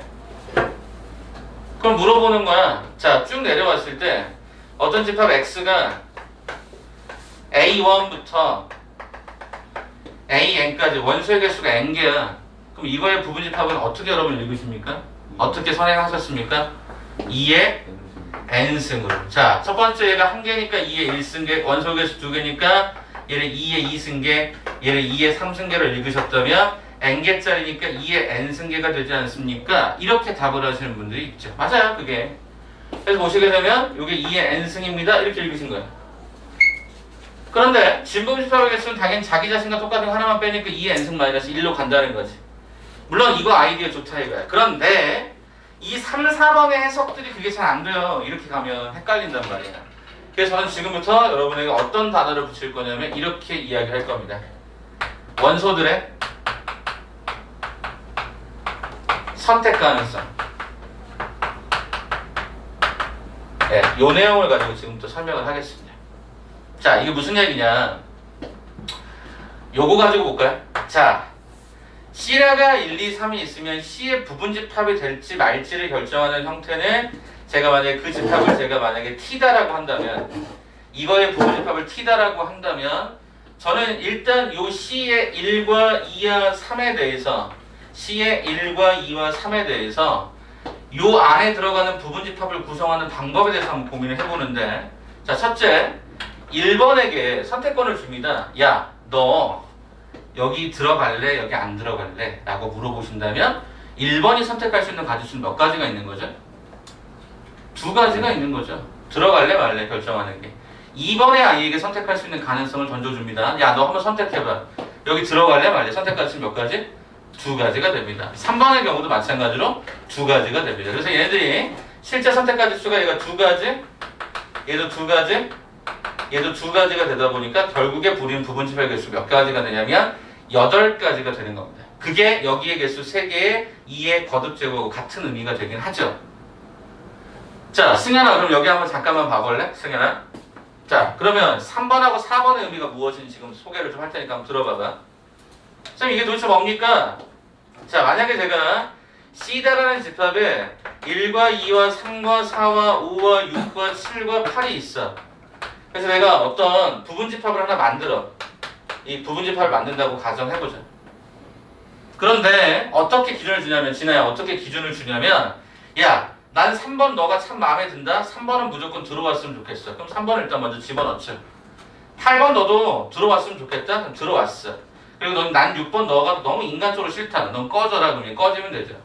그럼 물어보는 거야. 자, 쭉 내려왔을 때 어떤 집합 x가 a1부터 an까지 원소의 개수가 n개야. 그럼 이거의 부분집합은 어떻게 여러분 읽으십니까? 어떻게 선행하셨습니까? 2의 n승으로. 자, 첫 번째 얘가 1개니까 2의 1승계, 원소 개수 2개니까 얘를 2의 2승계, 얘를 2의 3승계로 읽으셨다면 n개짜리니까 2의 n승계가 되지 않습니까? 이렇게 답을 하시는 분들이 있죠. 맞아요, 그게. 그래서 보시게 되면 이게 2의 n승입니다. 이렇게 읽으신 거예요. 그런데 진부분집합의 개수는 당연히 자기 자신과 똑같은 거 하나만 빼니까 2의 n승 마이너스 1로 간다는 거지. 물론 이거 아이디어 좋다 이거야. 그런데 이 3, 4번의 해석들이 그게 잘 안 돼요. 이렇게 가면 헷갈린단 말이야. 그래서 저는 지금부터 여러분에게 어떤 단어를 붙일 거냐면 이렇게 이야기할 겁니다. 원소들의 선택 가능성. 네, 요 내용을 가지고 지금부터 설명을 하겠습니다. 자, 이게 무슨 얘기냐? 요거 가지고 볼까요? 자, C라가 1, 2, 3이 있으면 C의 부분집합이 될지 말지를 결정하는 형태는 제가 만약에 그 집합을 제가 만약에 T다라고 한다면 이거의 부분집합을 T다라고 한다면 저는 일단 요 C의 1과 2와 3에 대해서 C의 1과 2와 3에 대해서 요 안에 들어가는 부분집합을 구성하는 방법에 대해서 한번 고민을 해보는데 자, 첫째 1번에게 선택권을 줍니다. 야, 너 여기 들어갈래? 여기 안 들어갈래? 라고 물어보신다면 1번이 선택할 수 있는 가지수는 몇 가지가 있는 거죠? 2가지가 있는 거죠. 들어갈래 말래 결정하는 게. 2번의 아이에게 선택할 수 있는 가능성을 던져줍니다. 야, 너 한번 선택해봐. 여기 들어갈래 말래? 선택 가지수는 몇 가지? 2가지가 됩니다. 3번의 경우도 마찬가지로 2가지가 됩니다. 그래서 얘네들이 실제 선택 가지수가 얘가 2가지, 얘도 2가지, 얘도 2가지가 되다 보니까 결국에 부린 부분집합 개수 몇 가지가 되냐면 8가지가 되는 겁니다. 그게 여기의 개수 3개의 2의 거듭제곱하고 같은 의미가 되긴 하죠. 자, 승현아 그럼 여기 한번 잠깐만 봐볼래? 승현아. 자, 그러면 3번하고 4번의 의미가 무엇인지 지금 소개를 좀 할 테니까 한번 들어봐봐. 자, 이게 도대체 뭡니까? 자, 만약에 제가 C다라는 집합에 1과 2와 3과 4와 5와 6과 7과 8이 있어. 그래서 내가 어떤 부분집합을 하나 만들어. 이 부분집합을 만든다고 가정해보자. 그런데 어떻게 기준을 주냐면 진아야 어떻게 기준을 주냐면 야, 난 3번 너가 참 마음에 든다. 3번은 무조건 들어왔으면 좋겠어. 그럼 3번을 일단 먼저 집어넣죠. 8번 너도 들어왔으면 좋겠다. 그럼 들어왔어. 그리고 난 6번 너가 너무 인간적으로 싫다. 넌 꺼져라. 그러면 꺼지면 되죠.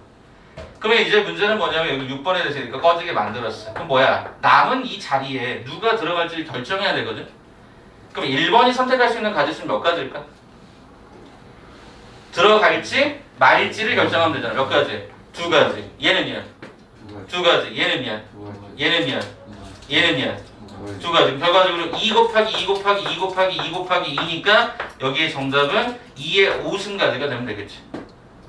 그러면 이제 문제는 뭐냐면 여기 6번에 대해서 꺼지게 만들었어. 그럼 뭐야? 남은 이 자리에 누가 들어갈지 결정해야 되거든. 그럼 1번이 선택할 수 있는 가지수는 몇 가지일까? 들어갈지 말지를 결정하면 되잖아. 몇 가지? 2가지. 얘는요? 2가지. 얘는요? 얘는요? 얘는요? 2가지. 결과적으로 2 곱하기 2 곱하기 2 곱하기 2 곱하기 2니까 여기에 정답은 2의 5승가지가 되면 되겠지.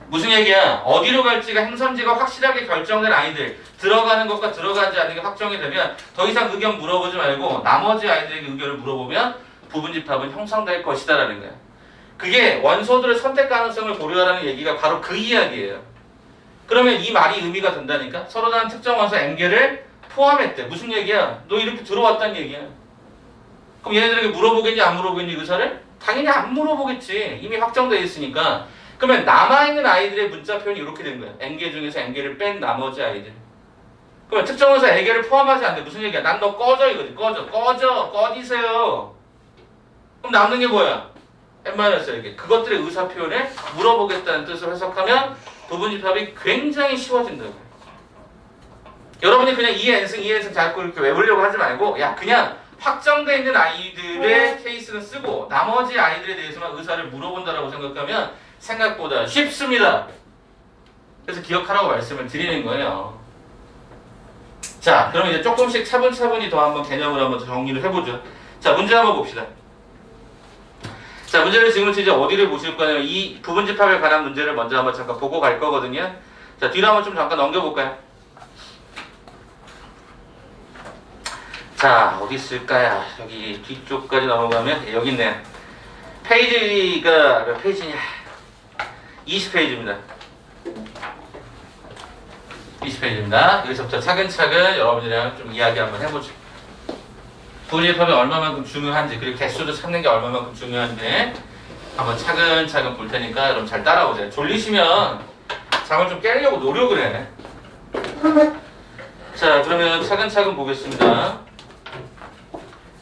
무슨 얘기야? 어디로 갈지가 행선지가 확실하게 결정된 아이들, 들어가는 것과 들어가지 않는 게 확정이 되면 더 이상 의견 물어보지 말고 나머지 아이들에게 의견을 물어보면 부분집합은 형성될 것이다 라는 거야. 그게 원소들의 선택 가능성을 고려하라는 얘기가 바로 그 이야기예요. 그러면 이 말이 의미가 된다니까? 서로 다른 특정 원소 n개를 포함했대. 무슨 얘기야? 너 이렇게 들어왔다는 얘기야. 그럼 얘네들에게 물어보겠니 안 물어보겠니 의사를? 당연히 안 물어보겠지. 이미 확정되어 있으니까. 그러면 남아있는 아이들의 문자 표현이 이렇게 된 거야. n개 중에서 n개를 뺀 나머지 아이들. 그러면 특정 원소 n개를 포함하지 않는데 무슨 얘기야? 난 너 꺼져 이거지. 꺼지세요. 그럼 남는 게 뭐야? n-1개. 그것들의 의사 표현을 물어보겠다는 뜻으로 해석하면 부분집합이 굉장히 쉬워진다고. 여러분이 그냥 2n승 2n승 자꾸 이렇게 외우려고 하지 말고 야 그냥 확정되어 있는 아이들의 케이스는 쓰고 나머지 아이들에 대해서만 의사를 물어본다라고 생각하면 생각보다 쉽습니다. 그래서 기억하라고 말씀을 드리는 거예요. 자, 그럼 이제 조금씩 차분차분히 더 한번 개념을 한번 더 정리를 해보죠. 자, 문제 한번 봅시다. 자, 문제를 지금부터 이제 어디를 보실 거냐면 이 부분집합에 관한 문제를 먼저 한번 잠깐 보고 갈 거거든요. 자, 뒤로 한번 좀 잠깐 넘겨볼까요? 자, 어디 있을까요? 여기 뒤쪽까지 넘어가면 여기 있네. 페이지가 몇 페이지냐? 20페이지입니다. 20페이지입니다. 여기서부터 차근차근 여러분들이랑 좀 이야기 한번 해보죠. 부분집합이 얼마만큼 중요한지, 그리고 개수도 찾는 게 얼마만큼 중요한지 한번 차근차근 볼 테니까 여러분 잘 따라오세요. 졸리시면 잠을 좀 깨려고 노력을 해. 자, 그러면 차근차근 보겠습니다.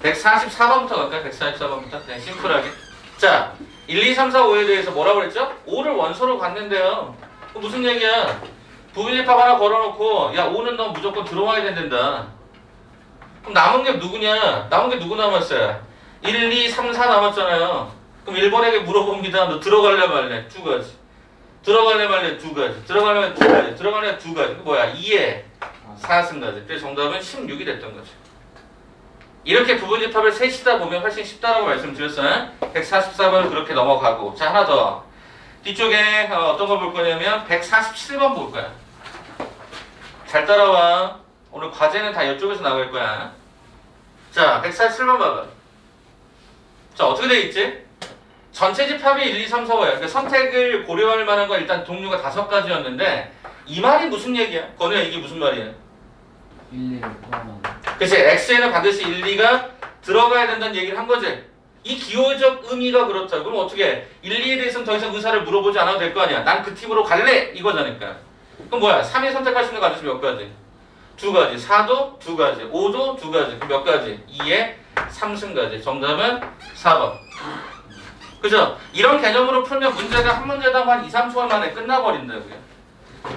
144번부터 갈까요? 144번부터. 그냥 심플하게. 자, 1, 2, 3, 4, 5에 대해서 뭐라고 그랬죠? 5를 원소로 갔는데요. 무슨 얘기야? 부분집합 하나 걸어놓고, 야, 5는 너 무조건 들어와야 된다. 그럼 남은 게 누구냐? 남은 게 누구 남았어요? 1, 2, 3, 4 남았잖아요. 그럼 1번에게 물어봅니다. 너 들어갈래 말래? 두 가지. 들어갈래 말래? 두 가지. 들어갈래 두 가지. 들어갈래 두 가지. 그 뭐야? 2에 4승가지. 그래서 정답은 16이 됐던 거죠. 이렇게 부분집합을 셋이다 보면 훨씬 쉽다라고 말씀드렸어요. 144번을 그렇게 넘어가고. 자, 하나 더. 뒤쪽에 어떤 걸 볼 거냐면 147번 볼 거야. 잘 따라와. 오늘 과제는 다 이쪽에서 나올 거야. 자, 147번 봐봐. 자, 어떻게 돼 있지? 전체 집합이 1, 2, 3, 4, 5야. 그러니까 선택을 고려할 만한 거 일단 종류가 5가지였는데 이 말이 무슨 얘기야? 건우야, 이게 무슨 말이야? 1, 2를 포함하는. 그치, X에는 반드시 1, 2가 들어가야 된다는 얘기를 한 거지. 이 기호적 의미가 그렇다. 그럼 어떻게 해? 1, 2에 대해서는 더 이상 의사를 물어보지 않아도 될 거 아니야. 난 그 팁으로 갈래! 이거잖니까. 그럼 뭐야? 3이 선택할 수 있는 가지수 몇 가지? 두 가지. 4도 두 가지. 5도 두 가지. 그럼 몇 가지? 2에 3승가지. 정답은 4번. 그죠? 이런 개념으로 풀면 문제가 한 문제당 한 2, 3초만 만에 끝나버린다고요.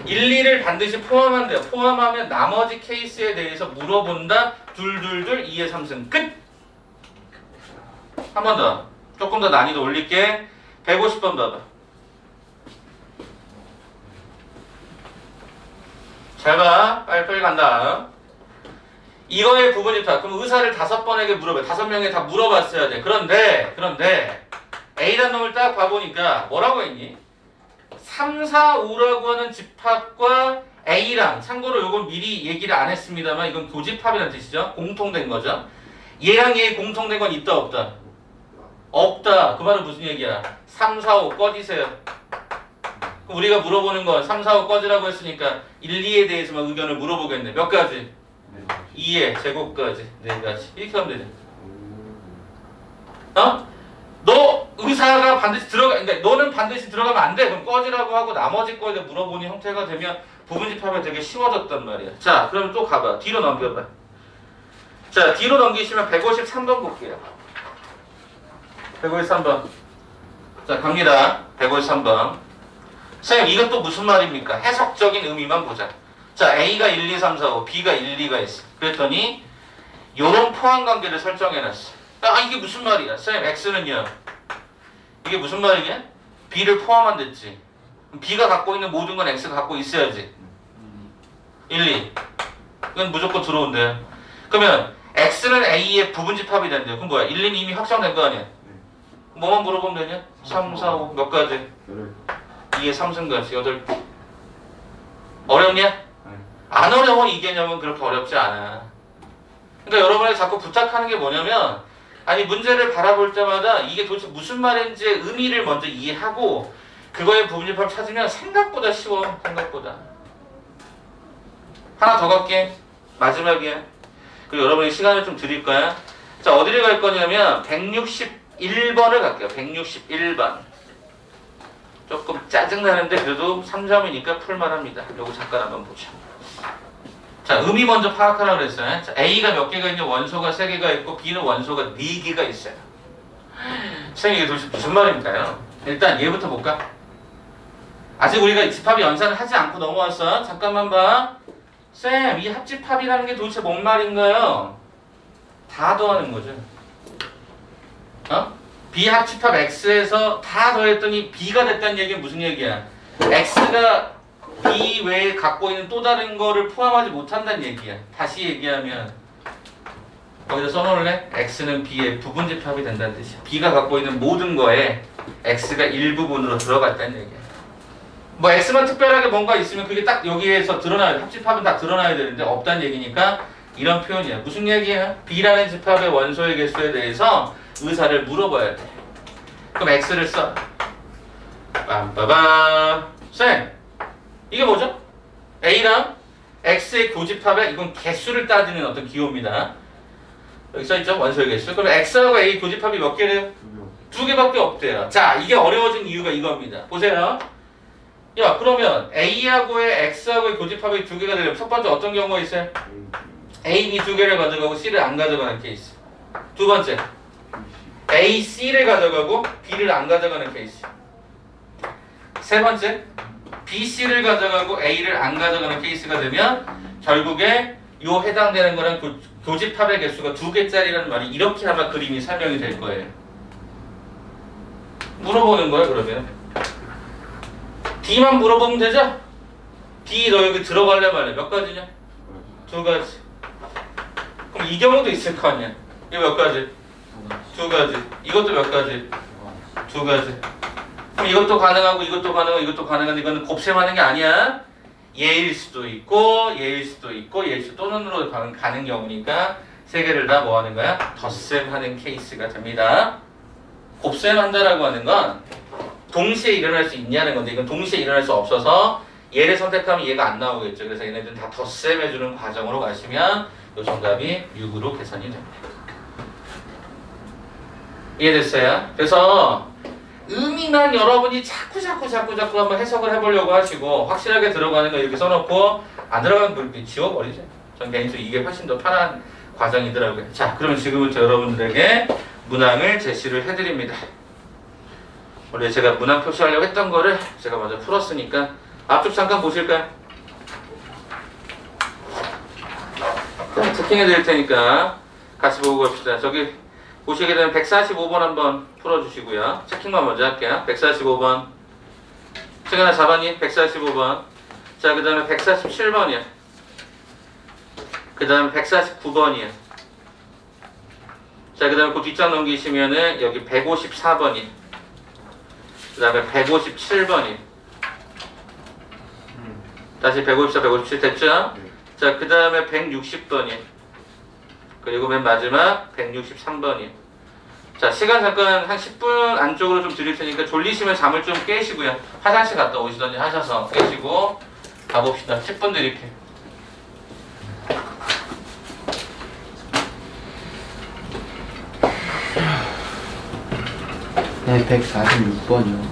1, 2를 반드시 포함한대요. 포함하면 나머지 케이스에 대해서 물어본다. 둘둘둘 2에 3승 끝! 한 번 더. 조금 더 난이도 올릴게. 150번 봐봐. 잘 봐. 빨리빨리 간다. 이거의 부분집합. 그럼 의사를 5번에게 물어봐. 5명에 다 물어봤어야 돼. 그런데 A라는 놈을 딱 봐보니까 뭐라고 했니? 3, 4, 5라고 하는 집합과 A랑, 참고로 이건 미리 얘기를 안 했습니다만 이건 교집합이라는 뜻이죠. 공통된 거죠. 얘랑 얘 공통된 건 있다 없다? 없다. 그 말은 무슨 얘기야? 3, 4, 5 꺼지세요. 그럼 우리가 물어보는 건 3, 4, 5 꺼지라고 했으니까 1, 2에 대해서만 의견을 물어보겠네. 몇 가지? 2의 제곱까지. 4가지. 이렇게 하면 되죠. 어? 너 의사가 반드시 그러니까 너는 반드시 들어가면 안 돼. 그럼 꺼지라고 하고 나머지 거에 물어보는 형태가 되면 부분집합이 되게 쉬워졌단 말이야. 자, 그럼 또 가봐. 뒤로 넘겨봐. 자, 뒤로 넘기시면 153번 볼게요. 153번. 자, 갑니다. 153번. 선생님, 이것도 무슨 말입니까? 해석적인 의미만 보자. 자, A가 1, 2, 3, 4, 5, B가 1, 2가 있어. 그랬더니 요런 포함관계를 설정해놨어. 아, 이게 무슨 말이야? 선생님, X는요? 이게 무슨 말이냐? B를 포함한댔지. B가 갖고 있는 모든 건 X가 갖고 있어야지. 1, 2. 이건 무조건 들어온대. 그러면 X는 A의 부분집합이 된대요. 그럼 뭐야? 1, 2는 이미 확정된 거 아니야? 뭐만 물어보면 되냐? 3, 4, 5 몇 가지? 2의 3승가지 8개. 어렵냐? 안 어려워. 이 개념은 그렇게 어렵지 않아. 그러니까 여러분이 자꾸 부탁하는 게 뭐냐면 아니 문제를 바라볼 때마다 이게 도대체 무슨 말인지의 의미를 먼저 이해하고 그거의 부분집합을 찾으면 생각보다 쉬워. 생각보다. 하나 더 갈게. 마지막이야. 그리고 여러분이 시간을 좀 드릴 거야. 자, 어디를 갈 거냐면 161번을 갈게요. 161번. 조금 짜증나는데 그래도 3점이니까 풀만합니다. 요거 잠깐 한번 보자. 자, 의미 먼저 파악하라고 그랬어요. 자, A가 몇 개가 있냐? 원소가 3개가 있고 B는 원소가 4개가 있어요. 선생님, 이게 도대체 무슨 말인가요? 일단 얘부터 볼까? 아직 우리가 집합이 연산을 하지 않고 넘어왔어. 잠깐만 봐. 쌤, 이 합집합이라는 게 도대체 뭔 말인가요? 다 더하는 거죠. 어? B합집합 X에서 다 더했더니 B가 됐다는 얘기는 무슨 얘기야? X가 B 외에 갖고 있는 또 다른 거를 포함하지 못한다는 얘기야. 다시 얘기하면 거기다 써놓을래? X는 B의 부분집합이 된다는 뜻이야. B가 갖고 있는 모든 거에 X가 일부분으로 들어갔다는 얘기야. 뭐 X만 특별하게 뭔가 있으면 그게 딱 여기에서 드러나야 돼. 합집합은 다 드러나야 되는데 없다는 얘기니까 이런 표현이야. 무슨 얘기야? B라는 집합의 원소의 개수에 대해서 의사를 물어봐야 돼. 그럼 X를 써. 빰빠밤. 쌤, 이게 뭐죠? A랑 x의 교집합에 이건 개수를 따지는 어떤 기호입니다. 여기 써있죠? 원소의 개수. 그럼 x하고 a 교집합이 몇 개래요? 두 개밖에 없대요. 자, 이게 어려워진 이유가 이겁니다. 보세요. 야, 그러면 a하고의 x하고의 교집합이 두 개가 되려면 첫 번째 어떤 경우가 있어요? a, b 두 개를 가져가고 c를 안 가져가는 케이스. 두 번째 a, c를 가져가고 b를 안 가져가는 케이스. 세 번째 b, c를 가져가고 a를 안 가져가는 케이스가 되면 결국에 요 해당되는 거랑 교집합의 개수가 두 개짜리라는 말이 이렇게 아마 그림이 설명이 될 거예요. 물어보는 거예요. 그러면 D만 물어보면 되죠? D 너 여기 들어갈래 말래? 몇 가지냐? 두 가지. 그럼 이 경우도 있을 거 아니야. 이거 몇 가지? 두 가지. 이것도 몇 가지? 두 가지. 그럼 이것도 가능하고 이것도 가능하고 이것도 가능한데 이거는 곱셈하는 게 아니야. 얘일 수도 있고 얘일 수도 있고 얘일 수도 또는으로 가는 경우니까 세 개를 다 뭐 하는 거야? 덧셈하는 케이스가 됩니다. 곱셈한다라고 하는 건 동시에 일어날 수 있냐는 건데 이건 동시에 일어날 수 없어서 얘를 선택하면 얘가 안 나오겠죠. 그래서 얘네들은 다 덧셈해주는 과정으로 가시면 이 정답이 6으로 계산이 됩니다. 이해됐어요? 그래서 의미만 여러분이 자꾸 한번 해석을 해보려고 하시고 확실하게 들어가는 거 이렇게 써놓고 안 들어가는 거 이렇게 지워버리죠. 전 개인적으로 이게 훨씬 더 편한 과정이더라고요. 자, 그러면 지금부터 여러분들에게 문항을 제시를 해드립니다. 원래 제가 문항 표시하려고 했던 거를 제가 먼저 풀었으니까 앞쪽 잠깐 보실까요? 자, 체킹해 드릴 테니까 같이 보고 갑시다. 저기 보시게 되면 145번 한번 풀어주시고요. 체킹만 먼저 할게요. 145번. 시간을 잡았니? 145번. 자, 그 다음에 147번이야. 그 다음에 149번이야. 자, 그 다음에 그 뒷장 넘기시면은 여기 154번이. 그 다음에 157번이. 다시 154, 157 됐죠? 자, 그 다음에 160번이. 그리고 맨 마지막 163번이. 자, 시간 잠깐 한 10분 안쪽으로 좀 드릴 테니까 졸리시면 잠을 좀 깨시고요. 화장실 갔다 오시던지 하셔서 깨시고 가봅시다. 10분 드릴게요. 네, 146번이요.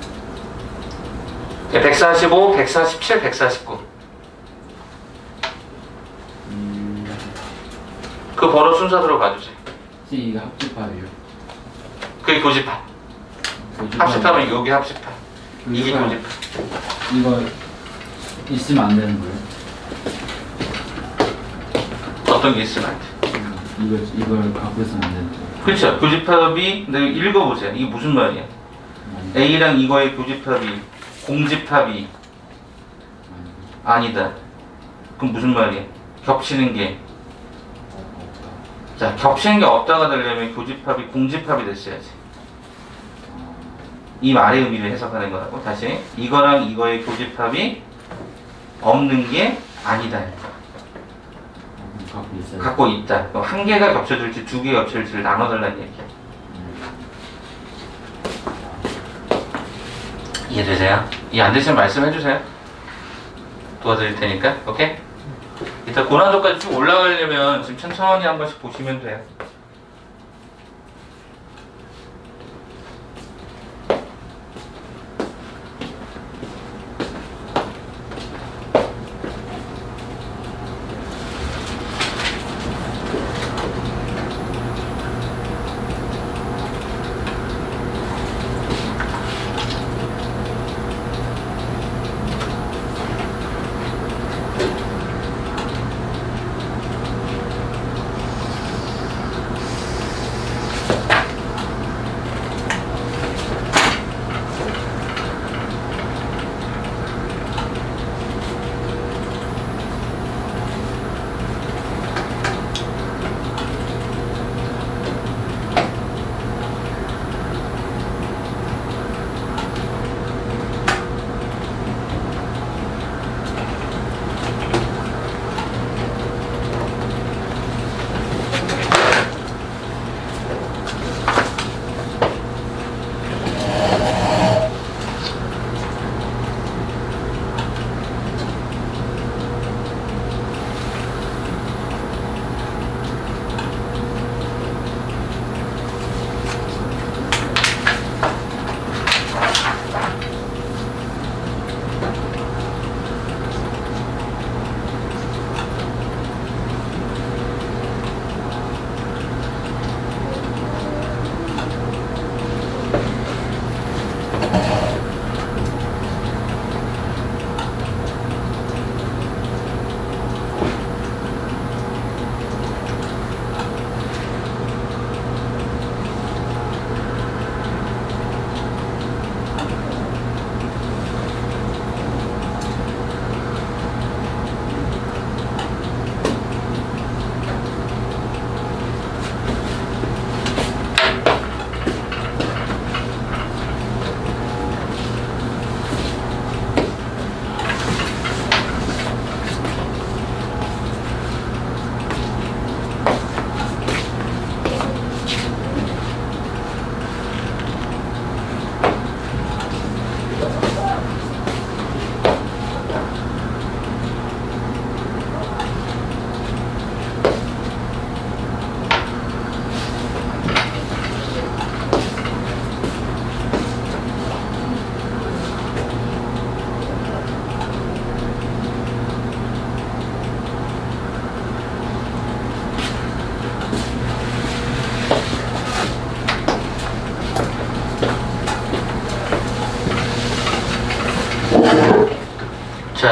145, 147, 149. 그 번호 순서대로 가주세요. 이게 합집합이요. 그게 교집합. 합집합은 여기 합집합. 이게 교집합. 이거 있으면 안 되는 거예요? 어떤 게 있으면 안 돼? 이걸 갖고 있으면 안 되는 거예요? 그렇죠. 교집합이, 근데 읽어보세요. 이게 무슨 말이야? A랑 이거의 교집합이, 공집합이 아니다. 그럼 무슨 말이야? 겹치는 게. 자, 겹치는 게 없다가 되려면 교집합이 공집합이 됐어야지. 이 말의 의미를 해석하는 거라고. 다시 이거랑 이거의 교집합이 없는 게 아니다. 갖고 있다. 그럼 한 개가 겹쳐질지 두 개가 겹쳐질지를 나눠달라는 얘기야. 이해되세요? 이해 안 되시면 말씀해주세요. 도와드릴 테니까. 오케이? 일단 고난도까지 쭉 올라가려면 지금 천천히 한 번씩 보시면 돼요.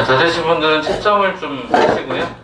자, 다 되신 분들은 채점을 좀 하시고요.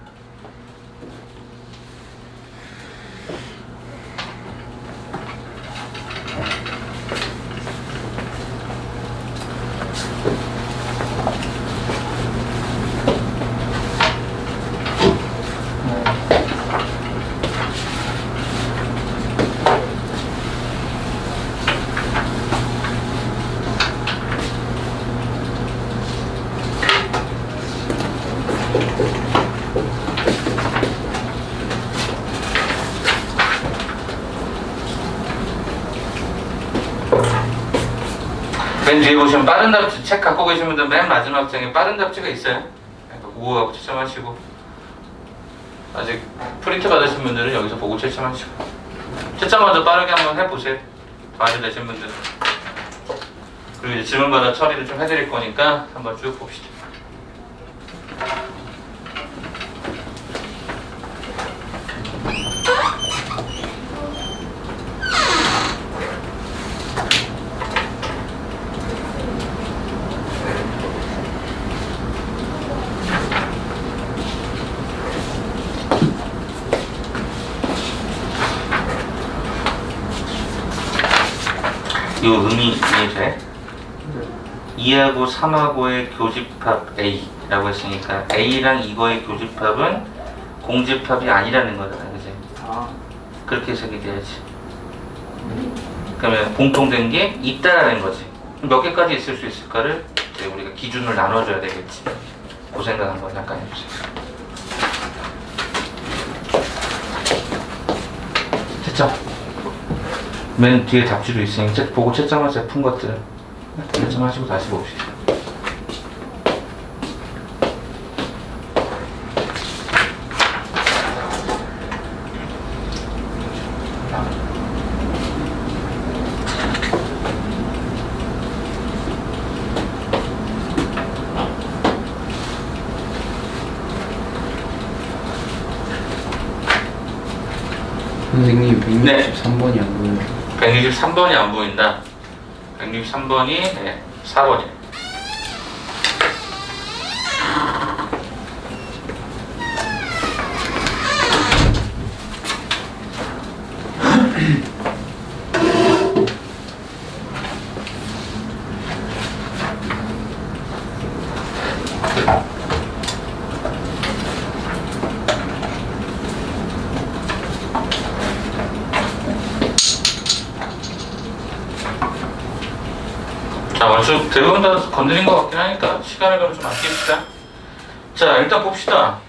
맨 뒤에 보시면 빠른 답지 책 갖고 계신 분들 맨 마지막 장에 빠른 답지가 있어요. 그거 채점하시고, 아직 프린트 받으신 분들은 여기서 보고 채점하시고, 채점 먼저 빠르게 한번 해보세요. 과제 되신 분들은. 그리고 이제 질문마다 처리를 좀 해드릴 거니까 한번 쭉 봅시다. 이 의미 이해돼? 2하고 3하고의 교집합 A라고 했으니까 A랑 이거의 교집합은 공집합이 아니라는 거잖아, 그지? 그렇게 해석이 돼야지. 그러면 공통된 게 있다라는 거지. 몇 개까지 있을 수 있을까를 이제 우리가 기준을 나눠줘야 되겠지. 그 생각 한번 잠깐 해보세요. 채점. 맨 뒤에 답지도 있으니 보고 채점하세요. 푼 것들은 채점하시고 다시 봅시다. 선생님 163번이 안 보여요. 163번이 안 보인다. 163번이 4번이에요. 자, 얼추 대부분 다 건드린 것 같긴 하니까 시간을 그럼 좀 아낍시다. 자, 일단 봅시다.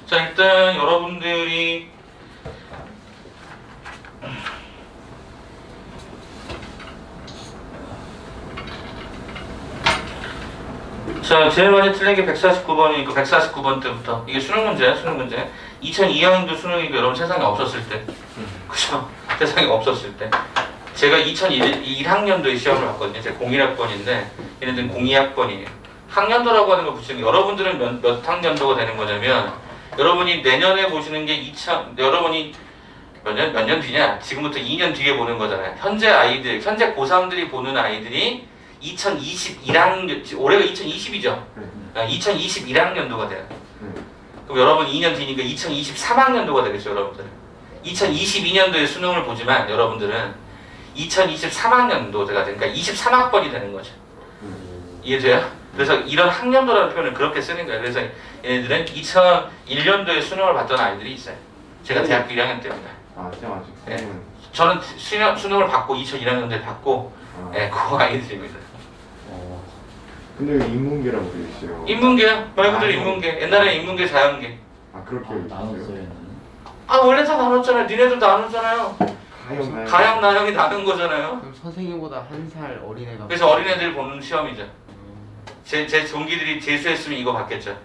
자, 일단 여러분들이 자, 제일 많이 틀린 게 149번이니까 149번 때부터 이게 수능 문제야, 수능 문제. 2002학년도 수능이고 여러분 세상에 없었을 때, 그죠? 세상에 없었을 때. 제가 2001학년도에 시험을 봤거든요. 제가 01학번인데 얘네들은 02학번이에요. 학년도라고 하는 걸 붙이는 게 여러분들은 몇 학년도가 되는 거냐면 여러분이 내년에 보시는 게 여러분이 몇 년 뒤냐? 지금부터 2년 뒤에 보는 거잖아요. 현재 아이들, 현재 고3들이 보는 아이들이 2021학년, 올해가 2020이죠? 2021학년도가 돼요. 그럼 여러분 2년 뒤니까 2023학년도가 되겠죠, 여러분들은. 2022년도에 수능을 보지만 여러분들은 2023학년도가 되니까 23학번이 되는 거죠. 이해돼요? 그래서 이런 학년도라는 표현을 그렇게 쓰는 거예요. 그래서 얘네들은 2001년도에 수능을 봤던 아이들이 있어요. 제가 대학교 1학년 때입니다. 맞죠. 네. 저는 수능을 받고 2001학년도에 받고 그 아이들입니다. 근데 왜 인문계라고 되어 있어요? 인문계요? 말 그대로 인문계. 옛날에 인문계, 자연계. 그렇게 나눴어요. 있어요? 원래 다 나눴잖아요. 니네들 나눴잖아요. 가형, 나형이 나눈 거잖아요. 그럼 선생님보다 한 살 어린애가. 그래서 어린애들 보는 시험이죠. 제 동기들이 재수했으면 이거 받겠죠.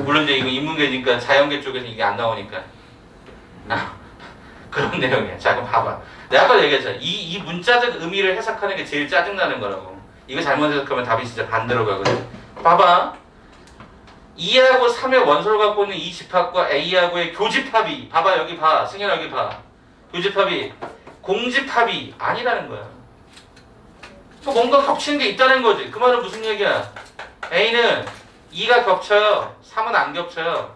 물론 이제 이거 인문계니까 자연계 쪽에서 이게 안 나오니까. 그런 내용이야. 자, 그럼 봐봐. 내가 아까 얘기했잖아. 이 문자적 의미를 해석하는 게 제일 짜증나는 거라고. 이거 잘못 해석하면 답이 진짜 반대로 가거든. 봐봐. 2하고 3의 원소를 갖고 있는 이 집합과 A하고의 교집합이, 봐봐, 여기 봐. 승현 여기 봐. 교집합이 공집합이 아니라는 거야. 뭔가 겹치는 게 있다는 거지. 그 말은 무슨 얘기야? A는 2가 겹쳐요. 3은 안 겹쳐요.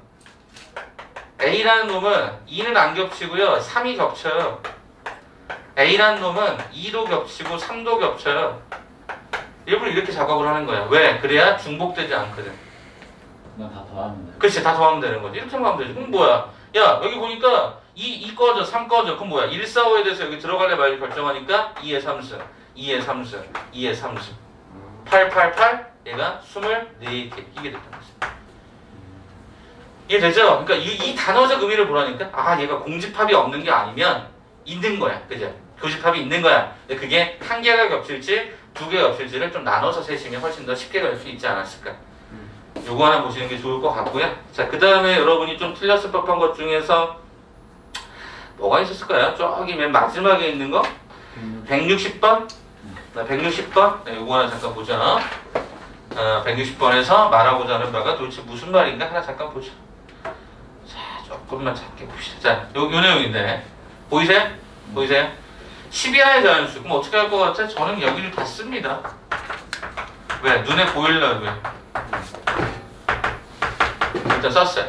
A라는 놈은 2는 안 겹치고요. 3이 겹쳐요. A라는 놈은 2도 겹치고 3도 겹쳐요. 일부러 이렇게 작업을 하는 거야. 왜? 그래야 중복되지 않거든. 그냥 다 더하면 돼. 그렇지, 다 더하면 되는 거지. 이렇게 하면 되지. 그럼 뭐야? 야, 여기 보니까 2 꺼져, 3 꺼져. 그럼 뭐야? 1, 4, 5에 대해서 여기 들어갈래 말지 결정하니까 2의 3승, 2의 3승, 2의 3승. 8, 8, 8, 얘가 24개 이게 됐다는 거지. 이해되죠? 그러니까 이 단어적 의미를 보라니까 아, 얘가 공집합이 없는 게 아니면 있는 거야. 그죠? 교집합이 있는 거야. 근데 그게 한 개가 겹칠지 두 개가 겹칠지를 좀 나눠서 세시면 훨씬 더 쉽게 갈 수 있지 않았을까. 요거 하나 보시는 게 좋을 것 같고요. 자, 그 다음에 여러분이 좀 틀렸을 법한 것 중에서 뭐가 있었을까요? 저기 맨 마지막에 있는 거? 160번? 160번? 네, 요거 하나 잠깐 보자. 160번에서 말하고자 하는 바가 도대체 무슨 말인가? 하나 잠깐 보자. 자, 조금만 작게 봅시다. 자, 요 내용인데. 보이세요? 보이세요? 12하의 자연수. 그럼 어떻게 할 것 같아? 저는 여기를 다 씁니다. 왜? 눈에 보이려고 왜? 일단 썼어요.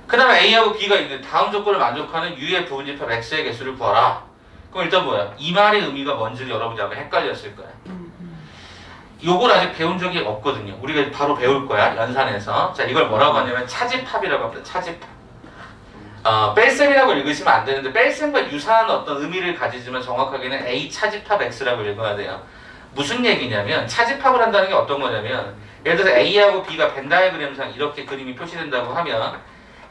그 다음에 A하고 B가 있는데 다음 조건을 만족하는 U의 부분집합 X의 개수를 구하라. 그럼 일단 뭐야? 이 말의 의미가 뭔지를 여러분이 아마 헷갈렸을 거야. 요걸 아직 배운 적이 없거든요. 우리가 바로 배울 거야. 연산에서. 자, 이걸 뭐라고 하냐면 차집합이라고 합니다. 차집합. 뺄셈이라고 읽으시면 안 되는데 뺄셈과 유사한 어떤 의미를 가지지만 정확하게는 A 차집합 X라고 읽어야 돼요. 무슨 얘기냐면 차집합을 한다는 게 어떤 거냐면 예를 들어서 A하고 B가 벤 다이어그램상 이렇게 그림이 표시된다고 하면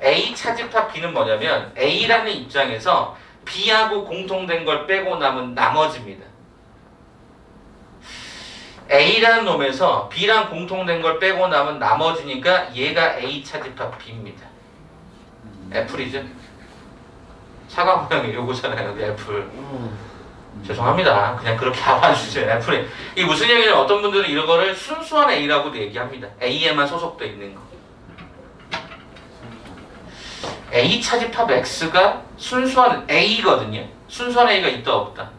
A 차집합 B는 뭐냐면 A라는 입장에서 B하고 공통된 걸 빼고 남은 나머지입니다. A라는 놈에서 B랑 공통된 걸 빼고 남은 나머지니까 얘가 A 차집합 B입니다. 애플이죠? 사과 모양이 요거잖아요. 애플. 죄송합니다. 그냥 그렇게 알아주세요. 애플이. 이게 무슨 얘기냐면 어떤 분들은 이런 거를 순수한 A라고도 얘기합니다. A에만 소속돼 있는 거. A 차집합 X가 순수한 A거든요. 순수한 A가 있다 없다?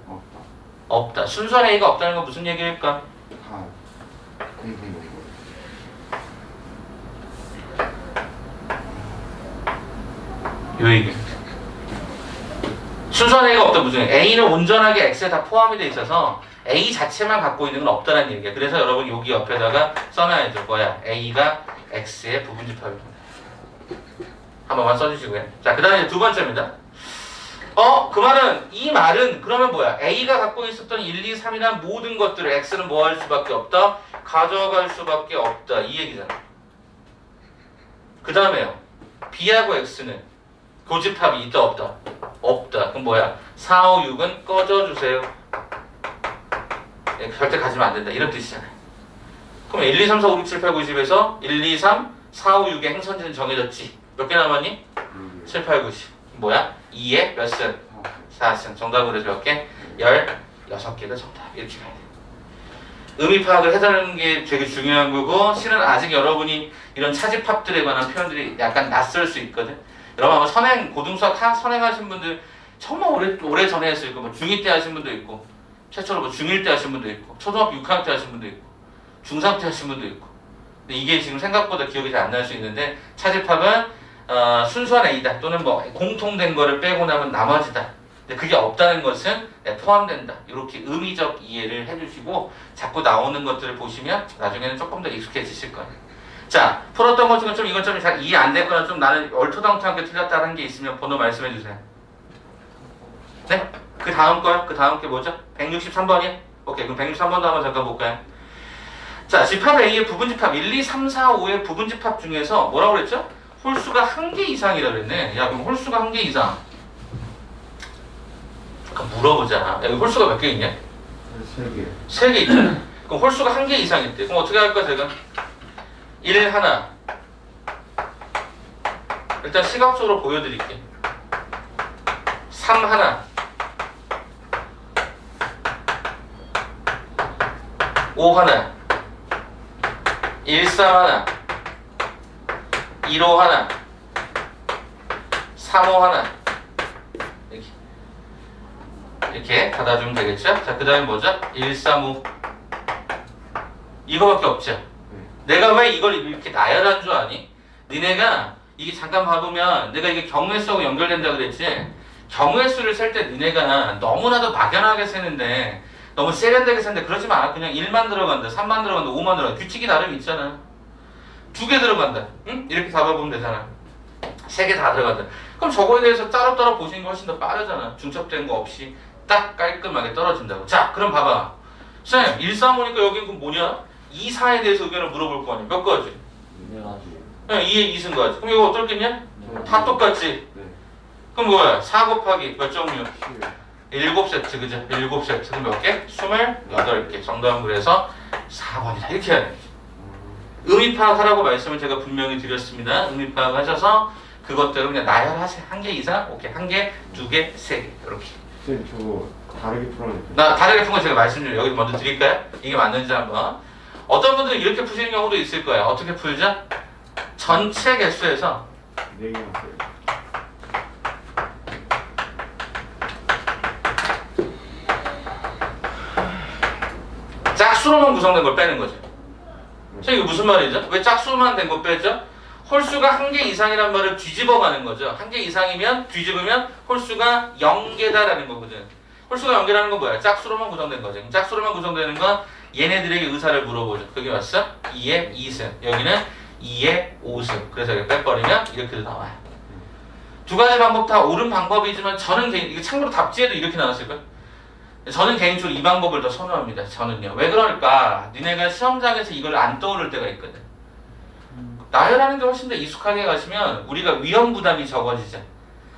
없다. 순수한 A가 없다는 건 무슨 얘기일까? 다 공통된 거. 요 얘기. 순수한 A가 없다 무슨 얘기? A는 온전하게 X에 다 포함이 돼 있어서 A 자체만 갖고 있는 건 없다는 얘기야. 그래서 여러분 여기 옆에다가 써놔야죠. 뭐야? A가 X의 부분집합입니다. 한 번만 써주시고요. 자, 그 다음에 두 번째입니다. 그 말은, 이 말은 그러면 뭐야? A가 갖고 있었던 1, 2, 3이란 모든 것들을 X는 뭐 할 수밖에 없다? 가져갈 수밖에 없다. 이 얘기잖아. 그 다음에요. B하고 X는 교집합이 있다 없다? 없다. 그럼 뭐야? 4, 5, 6은 꺼져주세요. 절대 가지면 안 된다. 이런 뜻이잖아요. 그럼 1, 2, 3, 4, 5, 6, 7, 8, 9, 10에서 1, 2, 3, 4, 5, 6의 행선지는 정해졌지. 몇 개 남았니? 7, 8, 9, 10. 뭐야? 2에 몇 승? 4승. 정답은 그래서 몇 개? 16개가 정답. 이렇게 가야 돼. 의미 파악을 해달라는 게 되게 중요한 거고, 실은 아직 여러분이 이런 차집합들에 관한 표현들이 약간 낯설 수 있거든. 여러분 아마 선행, 고등수학 선행하신 분들 정말 오래 전에 했을 거고, 중2 때 하신 분도 있고, 최초로 뭐 중1 때 하신 분도 있고, 초등학교 6학년 때 하신 분도 있고, 중3 때 하신 분도 있고. 근데 이게 지금 생각보다 기억이 잘 안 날 수 있는데, 차집합은 순수한 A다 또는 뭐 공통된 거를 빼고 나면 나머지다. 근데 그게 없다는 것은 포함된다. 이렇게 의미적 이해를 해주시고 자꾸 나오는 것들을 보시면 나중에는 조금 더 익숙해지실 거예요. 자, 풀었던 것 중에 좀 이건 좀 잘 이해 안 됐거나 좀 나는 얼토당토하게 틀렸다는 게 있으면 번호 말씀해 주세요. 네? 그 다음 거요? 그 다음 게 뭐죠? 163번이요? 오케이, 그럼 163번도 한번 잠깐 볼까요? 자, 집합 A의 부분집합 1, 2, 3, 4, 5의 부분집합 중에서 뭐라고 그랬죠? 홀수가 1개 이상이라 그랬네. 야, 그럼 홀수가 1개 이상. 잠깐 물어보자. 여기 홀수가 몇 개 있냐? 3개. 3개 있잖아. 그럼 홀수가 1개 이상 있대. 그럼 어떻게 할까, 제가? 1 하나. 일단 시각적으로 보여드릴게. 3 하나. 5 하나. 1, 3 하나. 1, 5 하나. 3, 5 하나. 이렇게 닫아주면 되겠죠? 자, 그 다음에 뭐죠? 1, 3, 5. 이거밖에 없죠? 내가 왜 이걸 이렇게 나열한 줄 아니? 니네가 이게 잠깐 봐보면 내가 이게 경우의 수하고 연결된다 그랬지? 경우의 수를 셀 때 니네가 너무나도 막연하게 세는데 너무 세련되게 세는데 그러지 마. 그냥 1만 들어간다, 3만 들어간다, 5만 들어간다. 규칙이 나름 있잖아. 2개 들어간다. 응? 이렇게 잡아보면 되잖아. 3개 다 들어간다. 그럼 저거에 대해서 따로따로 보시는 게 훨씬 더 빠르잖아. 중첩된 거 없이 딱 깔끔하게 떨어진다고. 자, 그럼 봐봐. 쌤, 1, 4 보니까 여기 그 뭐냐? 2, 4에 대해서 의견을 물어볼 거 아니야. 몇 가지? 네 가지. 그냥 2에 2승 가지. 그럼 이거 어떻겠냐? 다 똑같지? 네. 그럼 뭐야? 4 곱하기 몇 종류? 10. 7세트, 그죠? 7세트. 그럼 몇 개? 28개. 정답은 그래서 4번이다. 이렇게 해야 돼. 의미 파악하라고 말씀을 제가 분명히 드렸습니다. 의미 파악하셔서 그것들을 그냥 나열하세요. 1개 이상? 오케이. 1개, 2개, 3개. 이렇게. 쌤 저거 다르게 풀어내요. 나 다르게 푼 거 제가 말씀 좀 여기 먼저 드릴까요? 이게 맞는지 한번. 어떤 분들은 이렇게 푸시는 경우도 있을 거예요. 어떻게 풀자? 전체 개수에서 4개만 써요. 짝수로만 구성된 걸 빼는 거죠. 자, 이게 무슨 말이죠? 왜 짝수만 된 거 빼죠? 홀수가 1개 이상이란 말을 뒤집어 가는 거죠. 1개 이상이면 뒤집으면 홀수가 0개다라는 거거든. 홀수가 0개라는 건 뭐야? 짝수로만 구성된 거죠. 짝수로만 구성되는 건 얘네들에게 의사를 물어보죠. 그게 맞어? 2의 2승. 여기는 2의 5승. 그래서 여기 빼버리면 이렇게도 나와요. 두 가지 방법 다 옳은 방법이지만 저는 이게 참고로 답지에도 이렇게 나왔을까요? 저는 개인적으로 이 방법을 더 선호합니다. 저는요. 왜 그럴까? 니네가 시험장에서 이걸 안 떠오를 때가 있거든. 나열하는 게 훨씬 더 익숙하게 가시면 우리가 위험 부담이 적어지죠.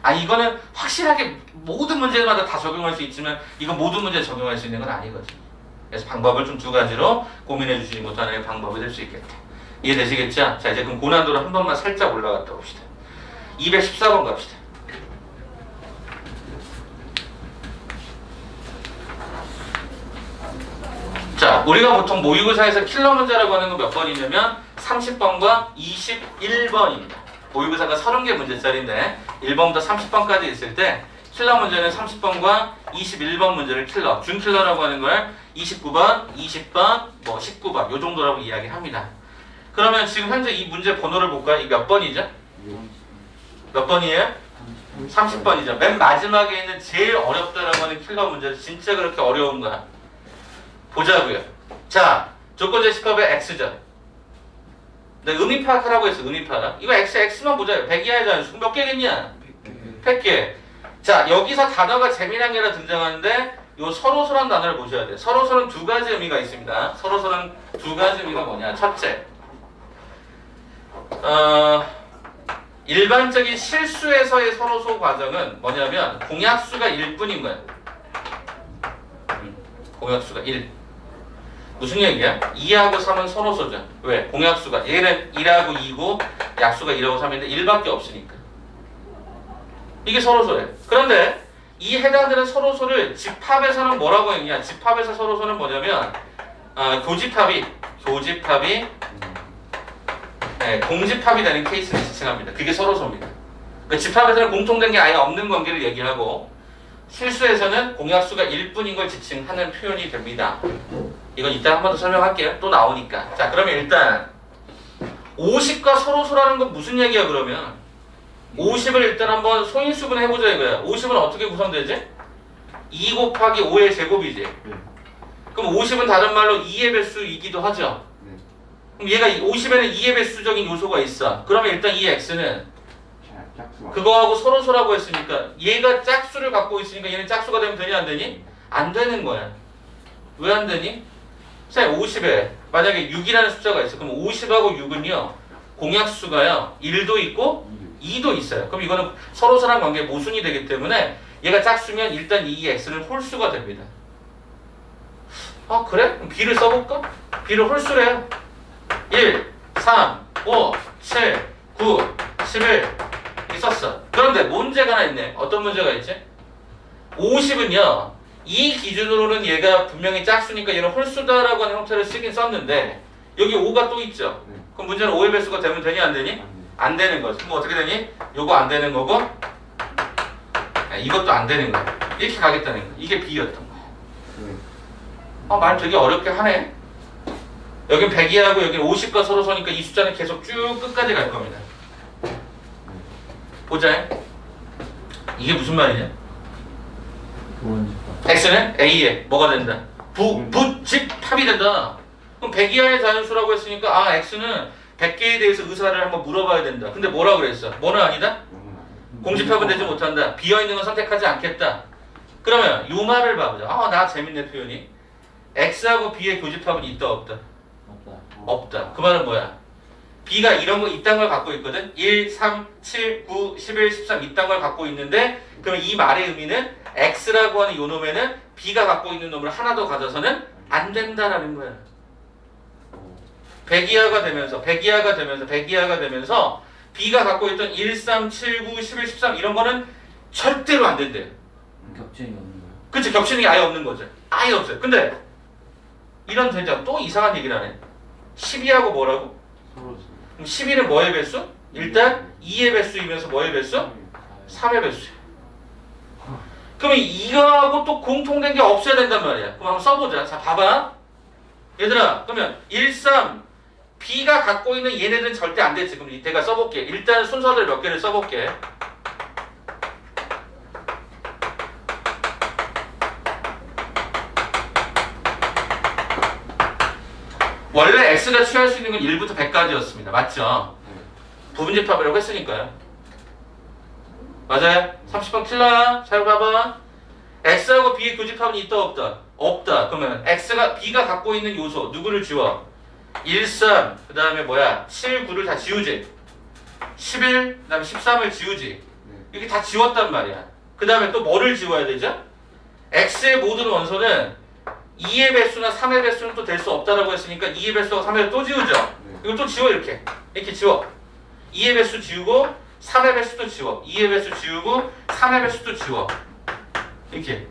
아, 이거는 확실하게 모든 문제마다 다 적용할 수 있지만 이거 모든 문제에 적용할 수 있는 건 아니거든요. 그래서 방법을 좀 2가지로 고민해 주시는 것도 하나의 방법이 될 수 있겠다. 이해되시겠죠? 자, 이제 그럼 고난도로 한 번만 살짝 올라갔다 봅시다. 214번 갑시다. 자, 우리가 보통 모의고사에서 킬러 문제라고 하는 건 몇 번이냐면 30번과 21번입니다. 모의고사가 30개 문제짜리인데 1번부터 30번까지 있을 때 킬러 문제는 30번과 21번 문제를 킬러, 준킬러라고 하는 걸 29번, 20번, 뭐 19번 요 정도라고 이야기합니다. 그러면 지금 현재 이 문제 번호를 볼까요? 이 몇 번이죠? 몇 번이에요? 30번이죠. 맨 마지막에 있는 제일 어렵다라고 하는 킬러 문제 진짜 그렇게 어려운 거야. 보자고요. 자, 조건 제시법의 x죠. 내 의미 파악하라고 했어. 의미 파악. 이거 x만 보자요. 100 이하잖아. 몇 개겠냐? 100개. 자, 여기서 단어가 재미난 게라 등장하는데 요 서로서란 단어를 보셔야 돼요. 서로서는 2가지 의미가 있습니다. 서로서는 2가지 의미가 뭐냐? 첫째, 일반적인 실수에서의 서로소 과정은 뭐냐면 공약수가 1뿐인 거야. 공약수가 1. 무슨 얘기야? 2하고 3은 서로소죠. 왜? 공약수가 얘는 1하고 2고 약수가 1하고 3인데 1밖에 없으니까. 이게 서로소예요. 그런데 이 해당되는 서로소를 집합에서는 뭐라고 했냐? 집합에서 서로소는 뭐냐면 교집합이 네, 공집합이 되는 케이스를 지칭합니다. 그게 서로소입니다. 그러니까 집합에서는 공통된 게 아예 없는 관계를 얘기하고 실수에서는 공약수가 1뿐인 걸 지칭하는 표현이 됩니다. 이건 이따 한 번 더 설명할게요. 또 나오니까. 자, 그러면 일단 50과 서로소라는 건 무슨 얘기야 그러면? 50을 일단 한번 소인수분 해보자 이거야. 50은 어떻게 구성되지? 2 곱하기 5의 제곱이지. 그럼 50은 다른 말로 2의 배수이기도 하죠. 그럼 얘가 50에는 2의 배수적인 요소가 있어. 그러면 일단 이 x는 그거하고 서로소라고 했으니까 얘가 짝수를 갖고 있으니까 얘는 짝수가 되면 되니 안 되니? 안 되는 거야. 왜 안 되니? 자, 50에 만약에 6이라는 숫자가 있어. 그럼 50하고 6은요 공약수가요 1도 있고 2도 있어요. 그럼 이거는 서로서란 관계의 모순이 되기 때문에 얘가 짝수면 일단 이 x는 홀수가 됩니다. 아, 그래? 그럼 b를 써볼까? b를 홀수래요. 1, 3, 5, 7, 9, 11 있었어. 그런데 문제가 하나 있네. 어떤 문제가 있지? 50은요 이 기준으로는 얘가 분명히 짝수니까 얘는 홀수다라고 하는 형태를 쓰긴 썼는데 여기 5가 또 있죠. 그럼 문제는 5의 배수가 되면 되니 안 되니? 안 되는 거지. 그럼 어떻게 되니? 요거 안 되는 거고 이것도 안 되는 거야. 이렇게 가겠다는 거야. 이게 B였던 거야. 말 되게 어렵게 하네. 여긴 102하고 여긴 50과 서로 서니까 이 숫자는 계속 쭉 끝까지 갈 겁니다. 보자. 이게 무슨 말이냐? 부원집합. x는 a에 뭐가 된다? 부집합이 된다. 그럼 100 이하의 자연수라고 했으니까 아 x는 100개에 대해서 의사를 한번 물어봐야 된다. 근데 뭐라 그랬어? 뭐는 아니다? 공집합은 되지 못한다. 비어있는 건 선택하지 않겠다. 그러면 이 말을 봐보자. 아, 나 재밌네 표현이. x하고 b의 교집합은 있다 없다? 없다. 없다. 그 말은 뭐야? b가 이런 거 이딴 걸 갖고 있거든. 1, 3, 7, 9, 11, 13 이딴 걸 갖고 있는데 그러면 이 말의 의미는 x라고 하는 요 놈에는 b가 갖고 있는 놈을 하나 더 가져서는 안 된다라는 거야. 100 이하가 되면서 100 이하가 되면서 100 이하가 되면서 b가 갖고 있던 1, 3, 7, 9, 11, 13 이런 거는 절대로 안 된대요. 격진이 없는 거예요. 그치, 겹치는 게 아예 없는 거죠. 아예 없어요. 근데 이런 된장 또 이상한 얘기를 하네. 12하고 뭐라고? 서로 그럼 12는 뭐의 배수? 일단 2의 배수이면서 뭐의 배수? 3의 배수야. 그러면 이거하고 또 공통된 게 없어야 된단 말이야. 그럼 한번 써보자. 자, 봐봐. 얘들아, 그러면 1, 3, B가 갖고 있는 얘네들은 절대 안 됐지. 그럼 내가 써볼게. 일단 순서들 몇 개를 써볼게. 원래 X가 취할 수 있는 건 1부터 100까지였습니다. 맞죠? 부분집합이라고 했으니까요. 맞아요? 30번 킬러야. 잘 봐봐. X하고 B의 교집합은 있다 없다? 없다. 그러면 B가 갖고 있는 요소 누구를 지워? 1, 3, 그 다음에 뭐야? 7, 9를 다 지우지. 11, 그 다음에 13을 지우지. 이렇게 다 지웠단 말이야. 그 다음에 또 뭐를 지워야 되죠? X의 모든 원소는 2의 배수나 3의 배수는 또 될 수 없다라고 했으니까 2의 배수하고 3의 배수 또 지우죠. 이걸 또 지워 이렇게. 이렇게 지워. 2의 배수 지우고 3의 배수도 지워. 2의 배수 지우고 3의 배수도 지워. 이렇게.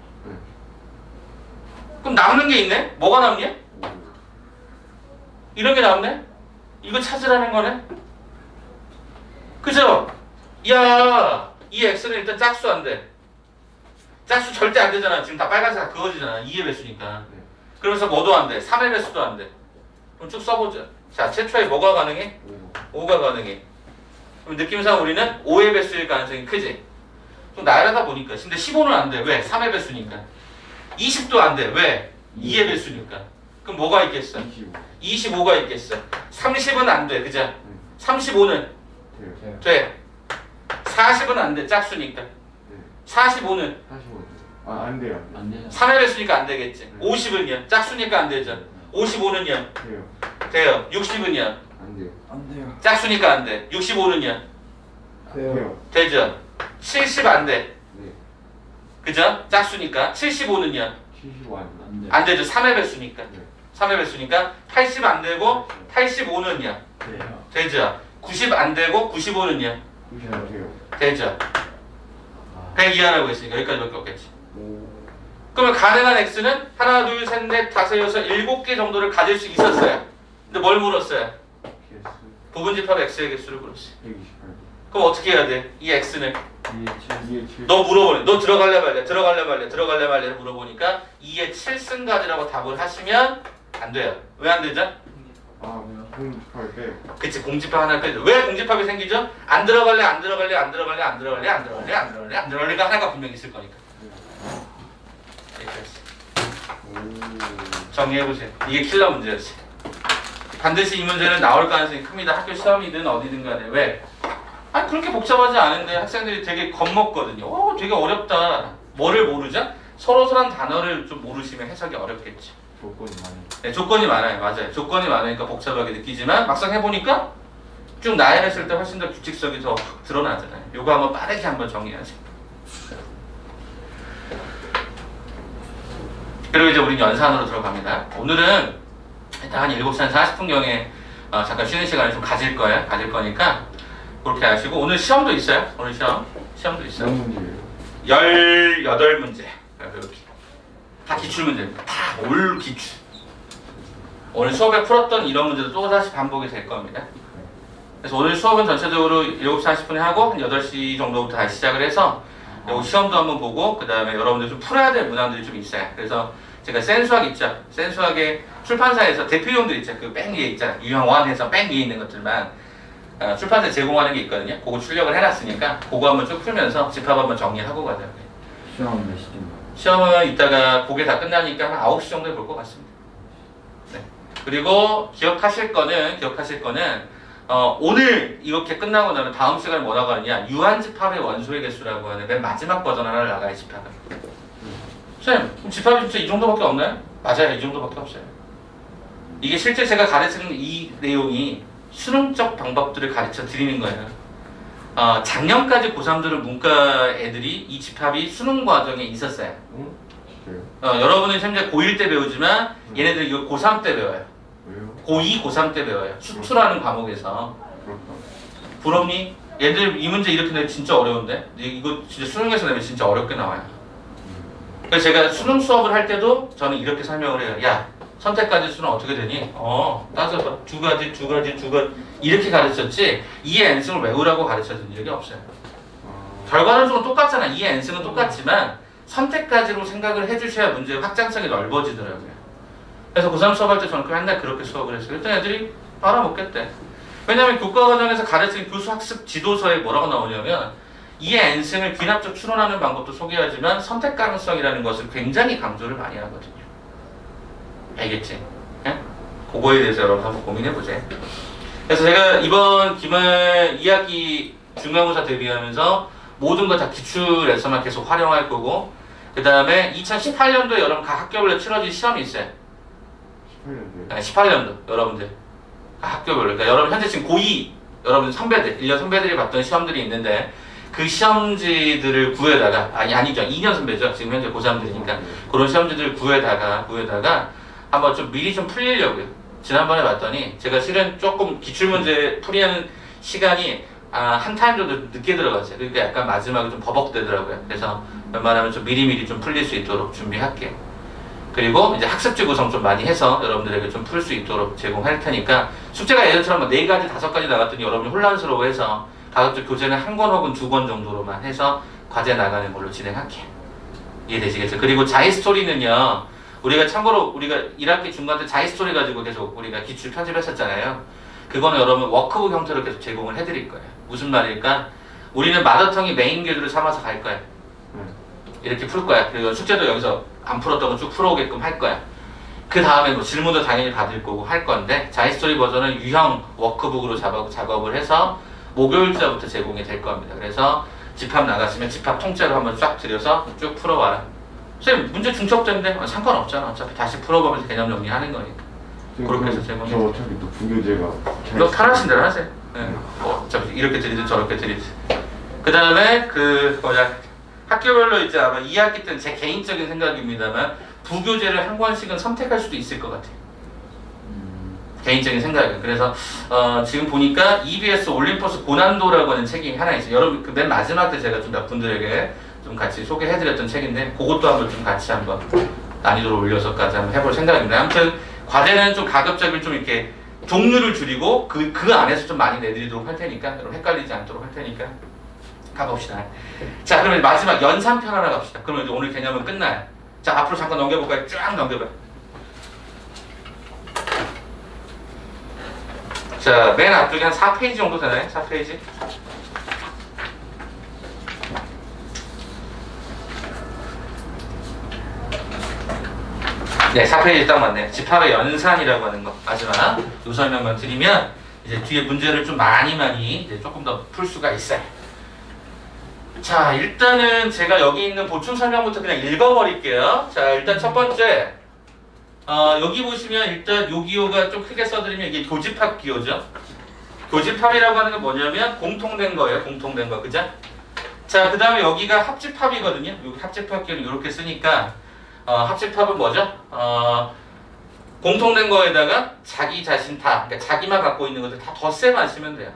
그럼 남는 게 있네? 뭐가 남냐? 이런 게 남네? 이거 찾으라는 거네? 그죠? 야, 이 x는 일단 짝수 안 돼. 짝수 절대 안 되잖아. 지금 다 빨간색 다 그어지잖아. 2의 배수니까. 그러면서 뭐도 안 돼. 3의 배수도 안 돼. 그럼 쭉 써보자. 자, 최초에 뭐가 가능해? 5가 가능해. 그럼 느낌상 우리는 5의 배수일 가능성이 크지? 좀 나열하다 보니까. 근데 15는 안 돼. 왜? 3의 배수니까. 20도 안 돼. 왜? 2의 배수니까. 그럼 뭐가 있겠어? 25가 있겠어. 30은 안 돼. 그죠? 35는 돼. 40은 안 돼. 짝수니까. 45는 45. 아, 안 돼요. 안 돼요. 3의 배수니까 안 되겠지. 50은요? 짝수니까 안 되죠. 55는요? 돼요. 돼요. 60은요? 안 돼요. 안 돼요. 짝수니까 안 돼. 65는요? 돼요. 되죠. 70 안 돼. 네. 그죠? 짝수니까. 75는요? 75 안 돼요. 안 돼요. 안 되죠. 3의 배수니까. 네. 3의 배수니까 80 안 되고 85는요? 돼요. 되죠. 90 안 되고 95는요? 90 안 돼요. 되죠. 100 이하라고 했으니까 여기까지밖에 없겠지. 오. 그러면 가능한 x는 하나, 둘, 셋, 넷, 다섯, 여섯, 7개 정도를 가질 수 있었어요. 근데 뭘 물었어요? PS 부분집합 x의 개수를 물었어요. 128. 그럼 어떻게 해야 돼? 이 x는 2에 7. 너 물어보네. 너 들어갈래 말래? 들어갈래 말래? 들어갈래 말래를 물어보니까 2의 7승 가지라고 답을 하시면 안 돼요. 왜 안 되죠? 아, 공집할 때. 그치, 공집합 하나 빼죠. 왜 공집합이 생기죠? 안 들어갈래, 안 들어갈래, 안 들어갈래, 안 들어갈래, 안 들어갈래, 안 들어갈래, 안 들어갈래가 하나가 분명히 있을 거니까. 정리해보세요. 이게 킬러 문제였어요. 반드시 이 문제는 나올 가능성이 큽니다. 학교 시험이든 어디든 간에. 왜? 아니 그렇게 복잡하지 않은데 학생들이 되게 겁먹거든요. 되게 어렵다. 뭐를 모르죠? 서로서란 단어를 좀 모르시면 해석이 어렵겠죠. 조건이 많이. 네, 조건이 많아요. 맞아요. 조건이 많으니까 복잡하게 느끼지만 막상 해보니까 쭉 나열했을 때 훨씬 더 규칙성이 더 확 드러나잖아요. 요거 한번 빠르게 한번 정리하세요. 그리고 이제 우리는 연산으로 들어갑니다. 오늘은 일단 한 7시 한 40분경에 잠깐 쉬는 시간을 좀 가질 거예요. 가질 거니까 그렇게 하시고 오늘 시험도 있어요. 오늘 시험도 있어요. 몇 문제예요? 18문제. 이렇게. 다 기출문제입니다. 다 올 기출. 오늘 수업에 풀었던 이런 문제도 또다시 반복이 될 겁니다. 그래서 오늘 수업은 전체적으로 7시 40분에 하고 한 8시 정도부터 다시 시작을 해서 요 시험도 한번 보고 그 다음에 여러분들 좀 풀어야 될 문항들이 좀 있어요. 그래서 제가 센수학 있죠. 센수학의 출판사에서 대표용들 있죠. 그 맨 위에 있잖아. 유형 1에서 맨 위에 있는 것들만 출판사에 제공하는 게 있거든요. 그거 출력을 해놨으니까 그거 한번 쭉 풀면서 집합 한번 정리하고 가자. 시험 몇 시쯤? 시험은 이따가 그게 다 끝나니까 한 9시 정도에 볼 것 같습니다. 네. 그리고 기억하실 거는 오늘 이렇게 끝나고 나면 다음 시간에 뭐 나가느냐, 유한집합의 원소의 개수라고 하는 맨 마지막 버전 하나를 나가요. 집합은. 선생님, 그럼 집합이 진짜 이 정도밖에 없나요? 맞아요. 이 정도밖에 없어요. 이게 실제 제가 가르치는 이 내용이 수능적 방법들을 가르쳐 드리는 거예요. 작년까지 고3들은 문과 애들이 이 집합이 수능 과정에 있었어요. 진짜요? 여러분은 현재 고1 때 배우지만 얘네들은 이거 고3 때 배워요. 왜요? 고2, 고3 때 배워요. 수투라는 과목에서. 그렇다. 부럽니? 얘들 이 문제 이렇게 내면 진짜 어려운데? 이거 진짜 수능에서 내면 진짜 어렵게 나와요. 그래서 제가 수능 수업을 할 때도 저는 이렇게 설명을 해요. 야, 선택까지 수는 어떻게 되니? 따져봐. 두 가지 이렇게 가르쳤지 2의 n승을 외우라고 가르쳐준 적이 없어요. 결과론적은 똑같잖아. 2의 n승은 똑같지만 선택까지로 생각을 해주셔야 문제의 확장성이 넓어지더라고요. 그래서 고3 수업할 때 저는 맨날 그렇게 수업을 했어요. 일단 애들이 알아먹겠대. 왜냐면 교과과정에서 가르친 교수학습 지도서에 뭐라고 나오냐면 2의 n승을 귀납적 추론하는 방법도 소개하지만 선택 가능성이라는 것을 굉장히 강조를 많이 하거든요. 알겠지? 예? 그거에 대해서 여러분 한번 고민해보세요. 그래서 제가 이번 기말 2학기 중간고사 대비하면서 모든 거 다 기출에서만 계속 활용할 거고, 그 다음에 2018년도에 여러분 각 학교별로 치러질 시험이 있어요. 18년도요? 18년도 여러분들 각 학교별로. 그러니까 여러분 현재 지금 고2 여러분 선배들 1년 선배들이 봤던 시험들이 있는데 그 시험지들을 구해다가 아니죠 2년 선배죠. 지금 현재 고3들이니까 그런 시험지들을 구해다가 한번 좀 미리 좀 풀리려고요. 지난번에 봤더니 제가 실은 조금 기출문제 풀이하는 시간이 한 타임 정도 늦게 들어갔어요. 그러니까 약간 마지막에 좀 버벅대더라고요. 그래서 웬만하면 좀 미리미리 좀 풀릴 수 있도록 준비할게요. 그리고 이제 학습지 구성 좀 많이 해서 여러분들에게 좀 풀 수 있도록 제공할 테니까 숙제가 예전처럼 4가지, 5가지 나갔더니 여러분이 혼란스러워해서 가급적 교재는 1권 혹은 2권 정도로만 해서 과제 나가는 걸로 진행할게요. 이해되시겠죠? 그리고 자이스토리는요, 우리가 참고로 우리가 1학기 중간 때 자이스토리 가지고 계속 우리가 기출 편집했었잖아요. 그거는 여러분 워크북 형태로 계속 제공을 해드릴 거예요. 무슨 말일까? 우리는 마더텅이 메인 교재를 삼아서 갈 거예요. 이렇게 풀 거야. 그리고 숙제도 여기서 안 풀었던 거 쭉 풀어오게끔 할 거야. 그 다음에 뭐 질문도 당연히 받을 거고 할 건데, 자이스토리 버전은 유형 워크북으로 작업을 해서 목요일자부터 제공이 될 겁니다. 그래서 집합 나갔으면 집합 통째로 한번 쫙 들여서 쭉 풀어와라. 선생님 문제 중첩된데 상관없잖아. 어차피 다시 풀어보면서 개념 정리하는 거니까. 그렇게 해서 제공해. 저 어차피 높은 교재가 이거 편하신 대로 하세요. 네. 어차피 이렇게 드리든 저렇게 드리든. 그 다음에 학교별로 이제 아마 2학기 때는 제 개인적인 생각입니다만 부교재를 한 권씩은 선택할 수도 있을 것 같아요. 개인적인 생각이에요. 그래서 지금 보니까 EBS 올림포스 고난도라고 하는 책이 하나 있어요. 여러분 그 맨 마지막 때 제가 좀 몇 분들에게 좀 같이 소개해드렸던 책인데 그것도 한번 좀 같이 한번 난이도를 올려서까지 한번 해볼 생각입니다. 아무튼 과제는 좀 가급적이면 좀 이렇게 종류를 줄이고 그 안에서 좀 많이 내드리도록 할 테니까 여러분 헷갈리지 않도록 할 테니까 가봅시다. 자, 그러면 마지막 연산편 하나 갑시다. 그러면 이제 오늘 개념은 끝나요. 자, 앞으로 잠깐 넘겨볼까요? 쫙 넘겨봐요. 자, 맨 앞쪽에 한 4페이지 정도 되나요? 4페이지? 네, 4페이지 딱 맞네요. 집합의 연산이라고 하는 거. 마지막 요 설명만 드리면 이제 뒤에 문제를 좀 많이 이제 조금 더 풀 수가 있어요. 자, 일단은 제가 여기 있는 보충 설명부터 그냥 읽어버릴게요. 자, 일단 첫 번째, 여기 보시면 일단 요 기호가 좀 크게 써드리면 이게 교집합 기호죠. 교집합이라고 하는 건 뭐냐면 공통된 거예요. 공통된 거, 그죠? 자, 그 다음에 여기가 합집합이거든요. 여기 합집합 기호는 이렇게 쓰니까 합집합은 뭐죠? 공통된 거에다가 자기 자신 다, 그러니까 자기만 갖고 있는 것들 다 덧셈만 쓰면 돼요.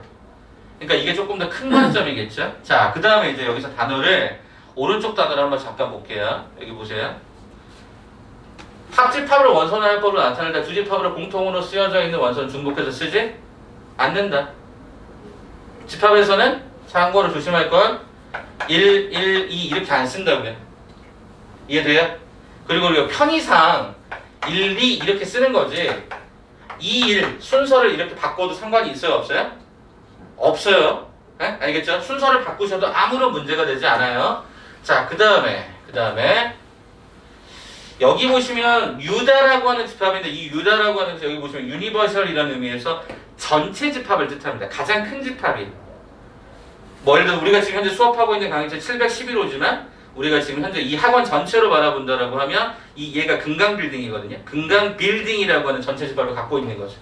그러니까 이게 조금 더 큰 관점이겠죠? 자, 그 다음에 이제 여기서 단어를, 오른쪽 단어를 한번 잠깐 볼게요. 여기 보세요. 합집합을 원선할 법으로 나타낸다. 두집합으로 공통으로 쓰여져 있는 원선 중복해서 쓰지 않는다. 집합에서는 참고로 조심할 건 1, 1, 2 이렇게 안 쓴다고요. 이해돼요? 그리고 우리가 편의상 1, 2 이렇게 쓰는 거지 2, 1 순서를 이렇게 바꿔도 상관이 있어요? 없어요? 없어요. 네? 알겠죠? 순서를 바꾸셔도 아무런 문제가 되지 않아요. 자, 그 다음에 여기 보시면 유다라고 하는 집합인데 이 유다라고 하는 여기 보시면 유니버설이라는 의미에서 전체 집합을 뜻합니다. 가장 큰 집합이. 뭐 예를 들어 우리가 지금 현재 수업하고 있는 강의체 711호지만 우리가 지금 현재 이 학원 전체로 바라본다라고 하면 얘가 금강 빌딩이거든요. 금강 빌딩이라고 하는 전체 집합을 갖고 있는 거죠.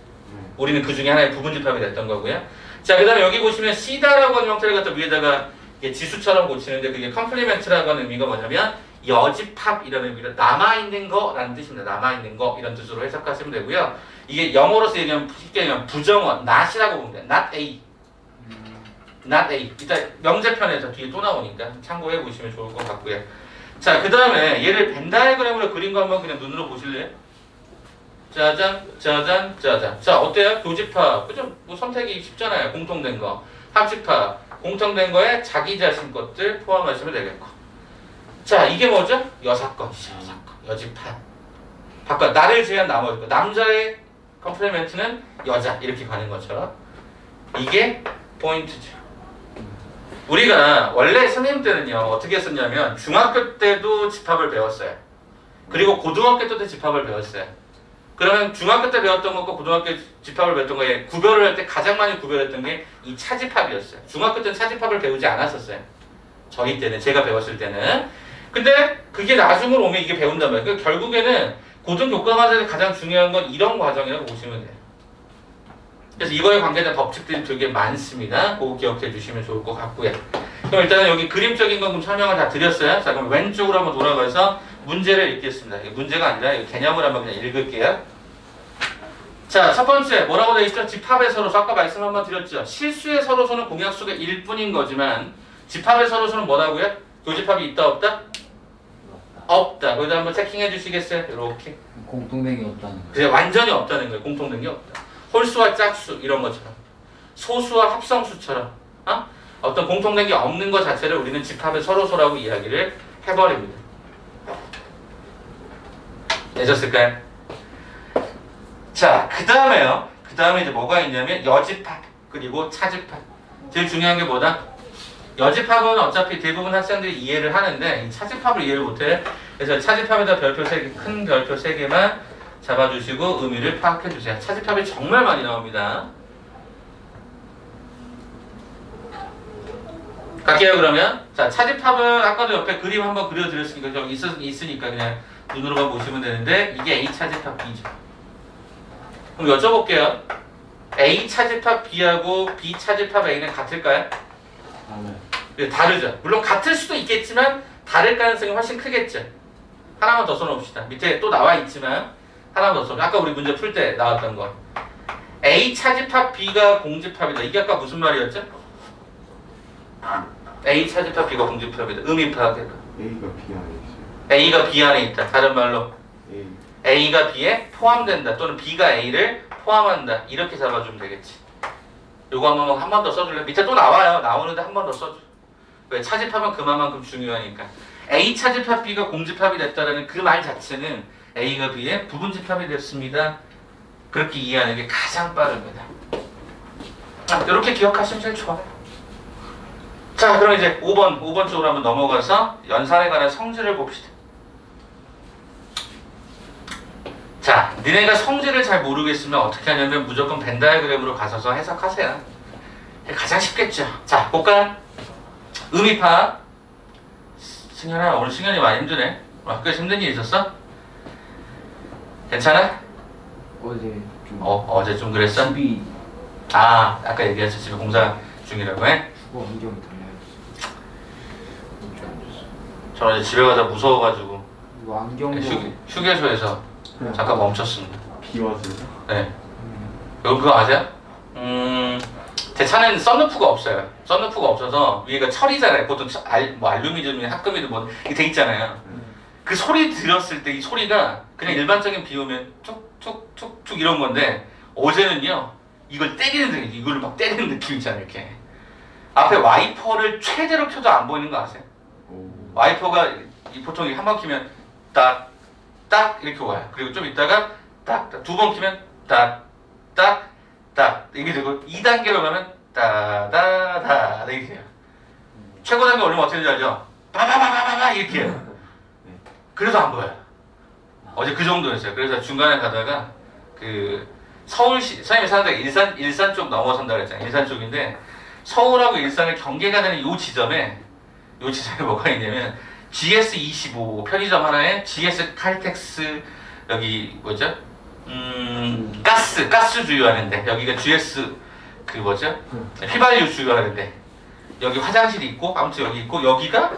우리는 그 중에 하나의 부분 집합이 됐던 거고요. 자, 그 다음에 여기 보시면 C다라고 하는 형태를 갖다 위에다가 지수처럼 고치는데 그게 컴플리멘트라고 하는 의미가 뭐냐면 여집합이라는 의미로 남아있는 거라는 뜻입니다. 남아있는 거 이런 뜻으로 해석하시면 되고요. 이게 영어로서 얘기하면 쉽게 얘기하면 부정어 not이라고 보면 돼요. not A. not A. 이따 명제편에서 뒤에 또 나오니까 참고해 보시면 좋을 것 같고요. 자, 그 다음에 얘를 벤 다이어그램으로 그린 거 한번 그냥 눈으로 보실래요? 짜잔, 짜잔, 짜잔. 자, 어때요? 교집합. 그죠? 뭐 선택이 쉽잖아요. 공통된 거. 합집합. 공통된 거에 자기 자신 것들 포함하시면 되겠고. 자, 이게 뭐죠? 여사건이죠. 여사건. 여집합. 바꿔. 나를 제한 나머지 거. 남자의 컴플리멘트는 여자. 이렇게 가는 것처럼. 이게 포인트죠. 우리가 원래 선생님 때는요. 어떻게 했었냐면 중학교 때도 집합을 배웠어요. 그리고 고등학교 때도 집합을 배웠어요. 그러면 중학교 때 배웠던 것과 고등학교 집합을 배웠던 거에 구별을 할 때 가장 많이 구별했던 게 이 차집합이었어요. 중학교 때는 차집합을 배우지 않았었어요. 저희 때는, 제가 배웠을 때는. 근데 그게 나중으로 오면 이게 배운단 말이에요. 그러니까 결국에는 고등교과과정에서 가장 중요한 건 이런 과정이라고 보시면 돼요. 그래서 이거에 관계된 법칙들이 되게 많습니다. 그거 기억해 주시면 좋을 것 같고요. 그럼 일단은 여기 그림적인 건 설명을 다 드렸어요. 자, 그럼 왼쪽으로 한번 돌아가서 문제를 읽겠습니다. 이게 문제가 아니라 개념을 한번 그냥 읽을게요. 자, 첫 번째 뭐라고 되어 있죠? 집합의 서로소. 아까 말씀 한번 드렸죠. 실수의 서로소는 공약수가 1뿐인 거지만 집합의 서로소는 뭐라고요? 교집합이 있다 없다? 없다. 거기다 한번 체킹해 주시겠어요? 이렇게. 공통된 게 없다는 거예요. 그냥 완전히 없다는 거예요. 공통된 게 없다. 홀수와 짝수 이런 것처럼 소수와 합성수처럼 어떤 공통된 게 없는 것 자체를 우리는 집합의 서로소라고 이야기를 해버립니다. 되셨을까요? 자, 그 다음에요. 그 다음에 이제 뭐가 있냐면 여집합 그리고 차집합. 제일 중요한 게 뭐다? 여집합은 어차피 대부분 학생들이 이해를 하는데 이 차집합을 이해를 못해. 그래서 차집합에다 별표 3개, 큰 별표 3개만 잡아주시고 의미를 파악해주세요. 차집합이 정말 많이 나옵니다. 갈게요 그러면. 자, 차집합은 아까도 옆에 그림 한번 그려드렸으니까 저기 있으니까 그냥 눈으로만 보시면 되는데 이게 A 차집합 B죠. 그럼 여쭤볼게요. A 차집합 B하고 B 차집합 A는 같을까요? 네, 다르죠. 물론 같을 수도 있겠지만 다를 가능성이 훨씬 크겠죠. 하나만 더 써놓읍시다. 밑에 또 나와 있지만 하나만 더 써놓읍시다. 아까 우리 문제 풀 때 나왔던 거. A 차집합 B가 공집합이다. 이게 아까 무슨 말이었죠? A 차집합 B가 공집합이다. 의미 파악해봐. A가 B 안에 있어요. A가 B 안에 있다. 다른 말로 A. A가 B에 포함된다. 또는 B가 A를 포함한다. 이렇게 잡아주면 되겠지. 요거 한 번 더 써줄래? 밑에 또 나와요. 나오는데 한 번 더 써줘. 왜? 차집합은 그만큼 중요하니까. A 차집합 B가 공집합이 됐다는 그 말 자체는 A가 B의 부분집합이 됐습니다. 그렇게 이해하는 게 가장 빠릅니다. 이렇게 기억하시면 제일 좋아요. 자, 그럼 이제 5번 쪽으로 한번 넘어가서 연산에 관한 성질을 봅시다. 자, 니네가 성질을 잘 모르겠으면 어떻게 하냐면 무조건 벤 다이어그램으로 가셔서 해석하세요. 가장 쉽겠죠. 자, 볼까요? 의미 파악. 승현아, 오늘 승현이 많이 힘드네. 학교에서 힘든 일 있었어? 괜찮아? 어제 좀 어제 좀 그랬어? 집이 아까 얘기했지. 집에 공사 중이라고 해? 주거 환경이 달라졌어. 엄청 안 좋았어. 저 어제 집에 가다 무서워가지고 이거 안경도 휴게소에서 잠깐 멈췄습니다. B 와서. 네. 여러분 그거 아세요? 제 차는 썬루프가 없어요. 썬루프가 없어서 위에가 철이잖아요. 보통 뭐 알루미늄이나 합금이든 뭐 이게 돼 있잖아요. 그 소리 들었을 때 이 소리가 그냥 일반적인 비 오면 툭툭툭툭 이런 건데 어제는요 이걸 때리는 느낌, 이걸 막 때리는 느낌 있잖아요. 이렇게 앞에 와이퍼를 최대로 켜도 안 보이는 거 아세요? 오. 와이퍼가 보통 한 번 키면 딱 딱 이렇게 와요. 그리고 좀 있다가 딱 두 번 키면 딱 이게 되고 2단계로 가면 따다다 이렇게 돼요. 최고 단계 올리면 어떻게 되는지 알죠? 빠바바바바바 이렇게 해요. 그래서 안 보여요. 어제 그 정도였어요. 그래서 중간에 가다가 그 서울시 선생님이 사는 데가 일산 쪽 넘어선다 그랬잖아요. 일산 쪽인데 서울하고 일산의 경계가 되는 요 지점에 뭐가 있냐면 GS25 편의점 하나에 GS 칼텍스 여기 뭐죠? 가스 주유하는데 여기가 GS 그 뭐죠? 휘발유 주유하는데 여기 화장실이 있고 아무튼 여기 있고 여기가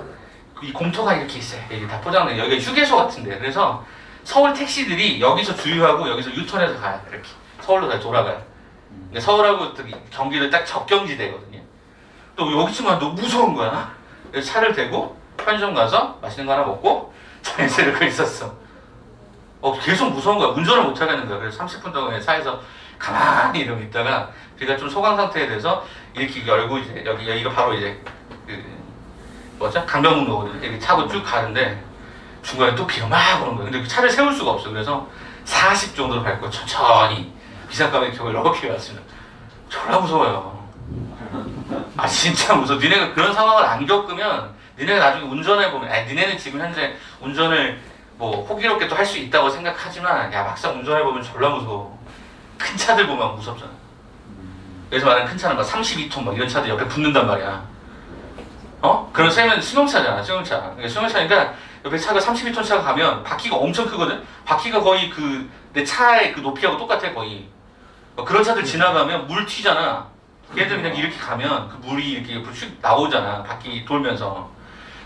이 공터가 이렇게 있어요. 여기 다 포장돼. 여기가 휴게소 같은데 그래서 서울 택시들이 여기서 주유하고 여기서 유턴해서 가요. 이렇게 서울로 다시 돌아가요. 근데 서울하고 경기를 딱 접경지대거든요. 또 여기쯤만 너무 무서운 거야. 그래서 차를 대고 편의점 가서 맛있는 거 하나 먹고 자연스레 이러고 있었어. 계속 무서운 거야. 운전을 못 하겠는 거야. 그래서 30분 동안 차에서 가만히 이러고 있다가 비가 좀 소강 상태에 대해서 이렇게 열고 이제 여기가 바로 이제 그 뭐죠? 강변북로거든요. 여기 차고 쭉 가는데 중간에 또 비가 막 오는 거예요. 근데 그 차를 세울 수가 없어. 그래서 40 정도로 밟고 천천히 비상감의 격을 이렇게 왔으면 졸라 무서워요. 아 진짜 무서워. 니네가 그런 상황을 안 겪으면 니네가 나중에 운전해보면 니네는 지금 현재 운전을 뭐 호기롭게 또 할 수 있다고 생각하지만 야 막상 운전해보면 졸라 무서워. 큰 차들 보면 무섭잖아. 그래서 말하는 큰 차는 막 32톤 막 이런 차들 옆에 붙는단 말이야. 그럼 쌤은 승용차잖아. 승용차니까 옆에 차가 32톤 차가 가면 바퀴가 엄청 크거든. 바퀴가 거의 내 차의 그 높이하고 똑같아 거의. 그런 차들 지나가면 물 튀잖아. 얘들 그냥 이렇게 가면 그 물이 이렇게 휙 나오잖아. 바퀴 돌면서.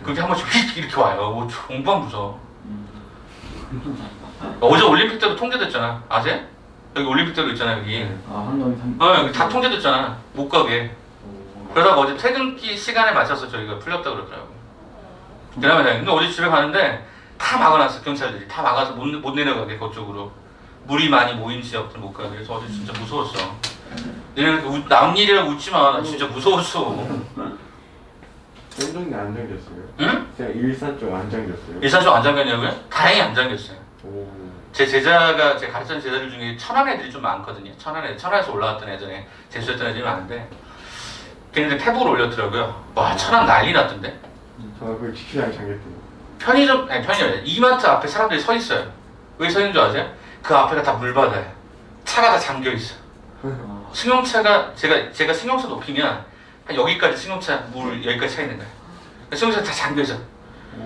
그게 한 번씩 휙 이렇게 와요. 정말 무서워. 어제 올림픽 때도 통제됐잖아. 아세요? 여기 올림픽 때도 있잖아 여기. 한강이 여기 다 통제됐잖아. 못 가게. 그러다가 어제 퇴근기 시간에 맞춰서 저희가 풀렸다 그러더라고. 근데 어제 집에 가는데 다 막아놨어. 경찰들이 다 막아서 못 내려가게 그쪽으로. 물이 많이 모인 지역들 못 가게. 그래서 어제 진짜 무서웠어. 얘네 남 일이라고 웃지 마. 나 진짜 무서웠어. 현동이 안 잠겼어요? 응? 제가 일산 쪽 안 잠겼어요? 일산 쪽 안 잠겼냐고요? 다행히 안 잠겼어요. 오. 제 제자가 제 가르치는 제자들 중에 천안 애들이 좀 많거든요. 천안에서 올라왔던 애들에 재수했던 애들이 많은데 걔네들 페북을 올렸더라고요. 와 천안 난리 났던데. 저는 그 지키장 잠겼대요. 편의점 이마트 앞에 사람들이 서 있어요. 왜 서 있는 줄 아세요? 그 앞에가 다 물바다예요. 차가 다 잠겨 있어. 승용차가 제가 승용차 높이면 한 여기까지 승용차 물 여기까지 차 있는 거야. 승용차 다 잠겨 있어.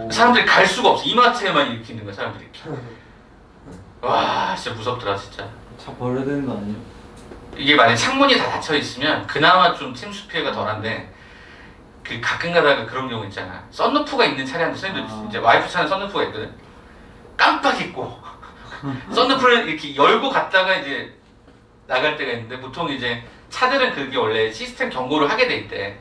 사람들이 갈 수가 없어. 이마트에만 이렇게 있는 거야 사람들이. 와 진짜 무섭더라 진짜. 차 버려야 되는 거 아니에요? 이게 만약 창문이 다 닫혀 있으면 그나마 좀 침수 피해가 덜한데 그 가끔 가다가 그런 경우 있잖아. 썬루프가 있는 차량도 선생님도 이제 와이프 차는 썬루프가 있거든. 깜빡 잊고 썬루프를 이렇게 열고 갔다가 이제 나갈 때가 있는데 보통 이제 차들은 그게 원래 시스템 경고를 하게 돼 있대.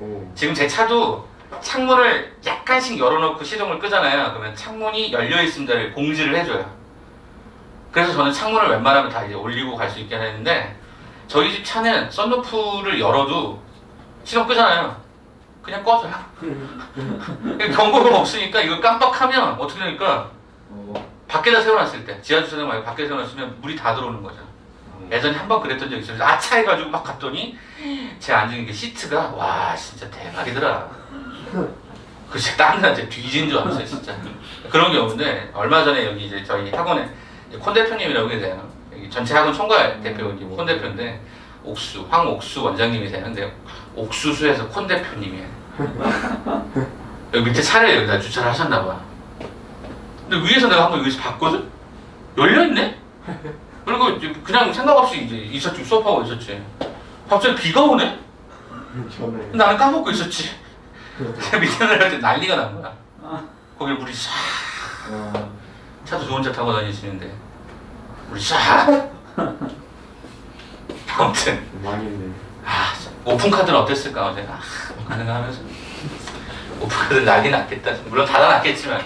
오. 지금 제 차도 창문을 약간씩 열어놓고 시동을 끄잖아요. 그러면 창문이 열려 있습니다를 공지를 해줘요. 그래서 저는 창문을 웬만하면 다 이제 올리고 갈 수 있게 하는데 저희 집 차는 썬루프를 열어도 시동 끄잖아요. 그냥 꺼져요. 경고가 없으니까 이걸 깜빡하면 어떻게 되니까 밖에다 세워놨을 때 지하주차장 말고 밖에 세워놨으면 물이 다 들어오는 거죠. 예전에 한 번 그랬던 적이 있어요. 아차 해가지고 막 갔더니 제 앉은 게 시트가 와 진짜 대박이더라. 그 진짜 땀나 이제 뒤진 줄 알았어요 진짜. 그런 경우인데 얼마 전에 여기 이제 저희 학원에 콘 대표님이라고 계세요. 여기 전체 학원 총괄 대표님 콘 대표인데 황옥수 원장님이세요. 근데 옥수수에서 콘 대표님이에요. 여기 밑에 차를 여기다 주차를 하셨나 봐. 근데 위에서 내가 한번 여기서 봤거든? 열려있네? 그리고 그냥 생각 없이 이제 있었지. 수업하고 있었지. 갑자기 비가 오네? 저는 나는 까먹고 있었지. 밑에 내려갈 때 난리가 난 거야. 거기 물이 싹. 차도 좋은 차 타고 다니시는데 물이 싹. 아무튼 망했네. 오픈카드는 어땠을까 어제. 가능가 하면서 오픈카드 난리 났겠다. 물론 닫아놨겠지만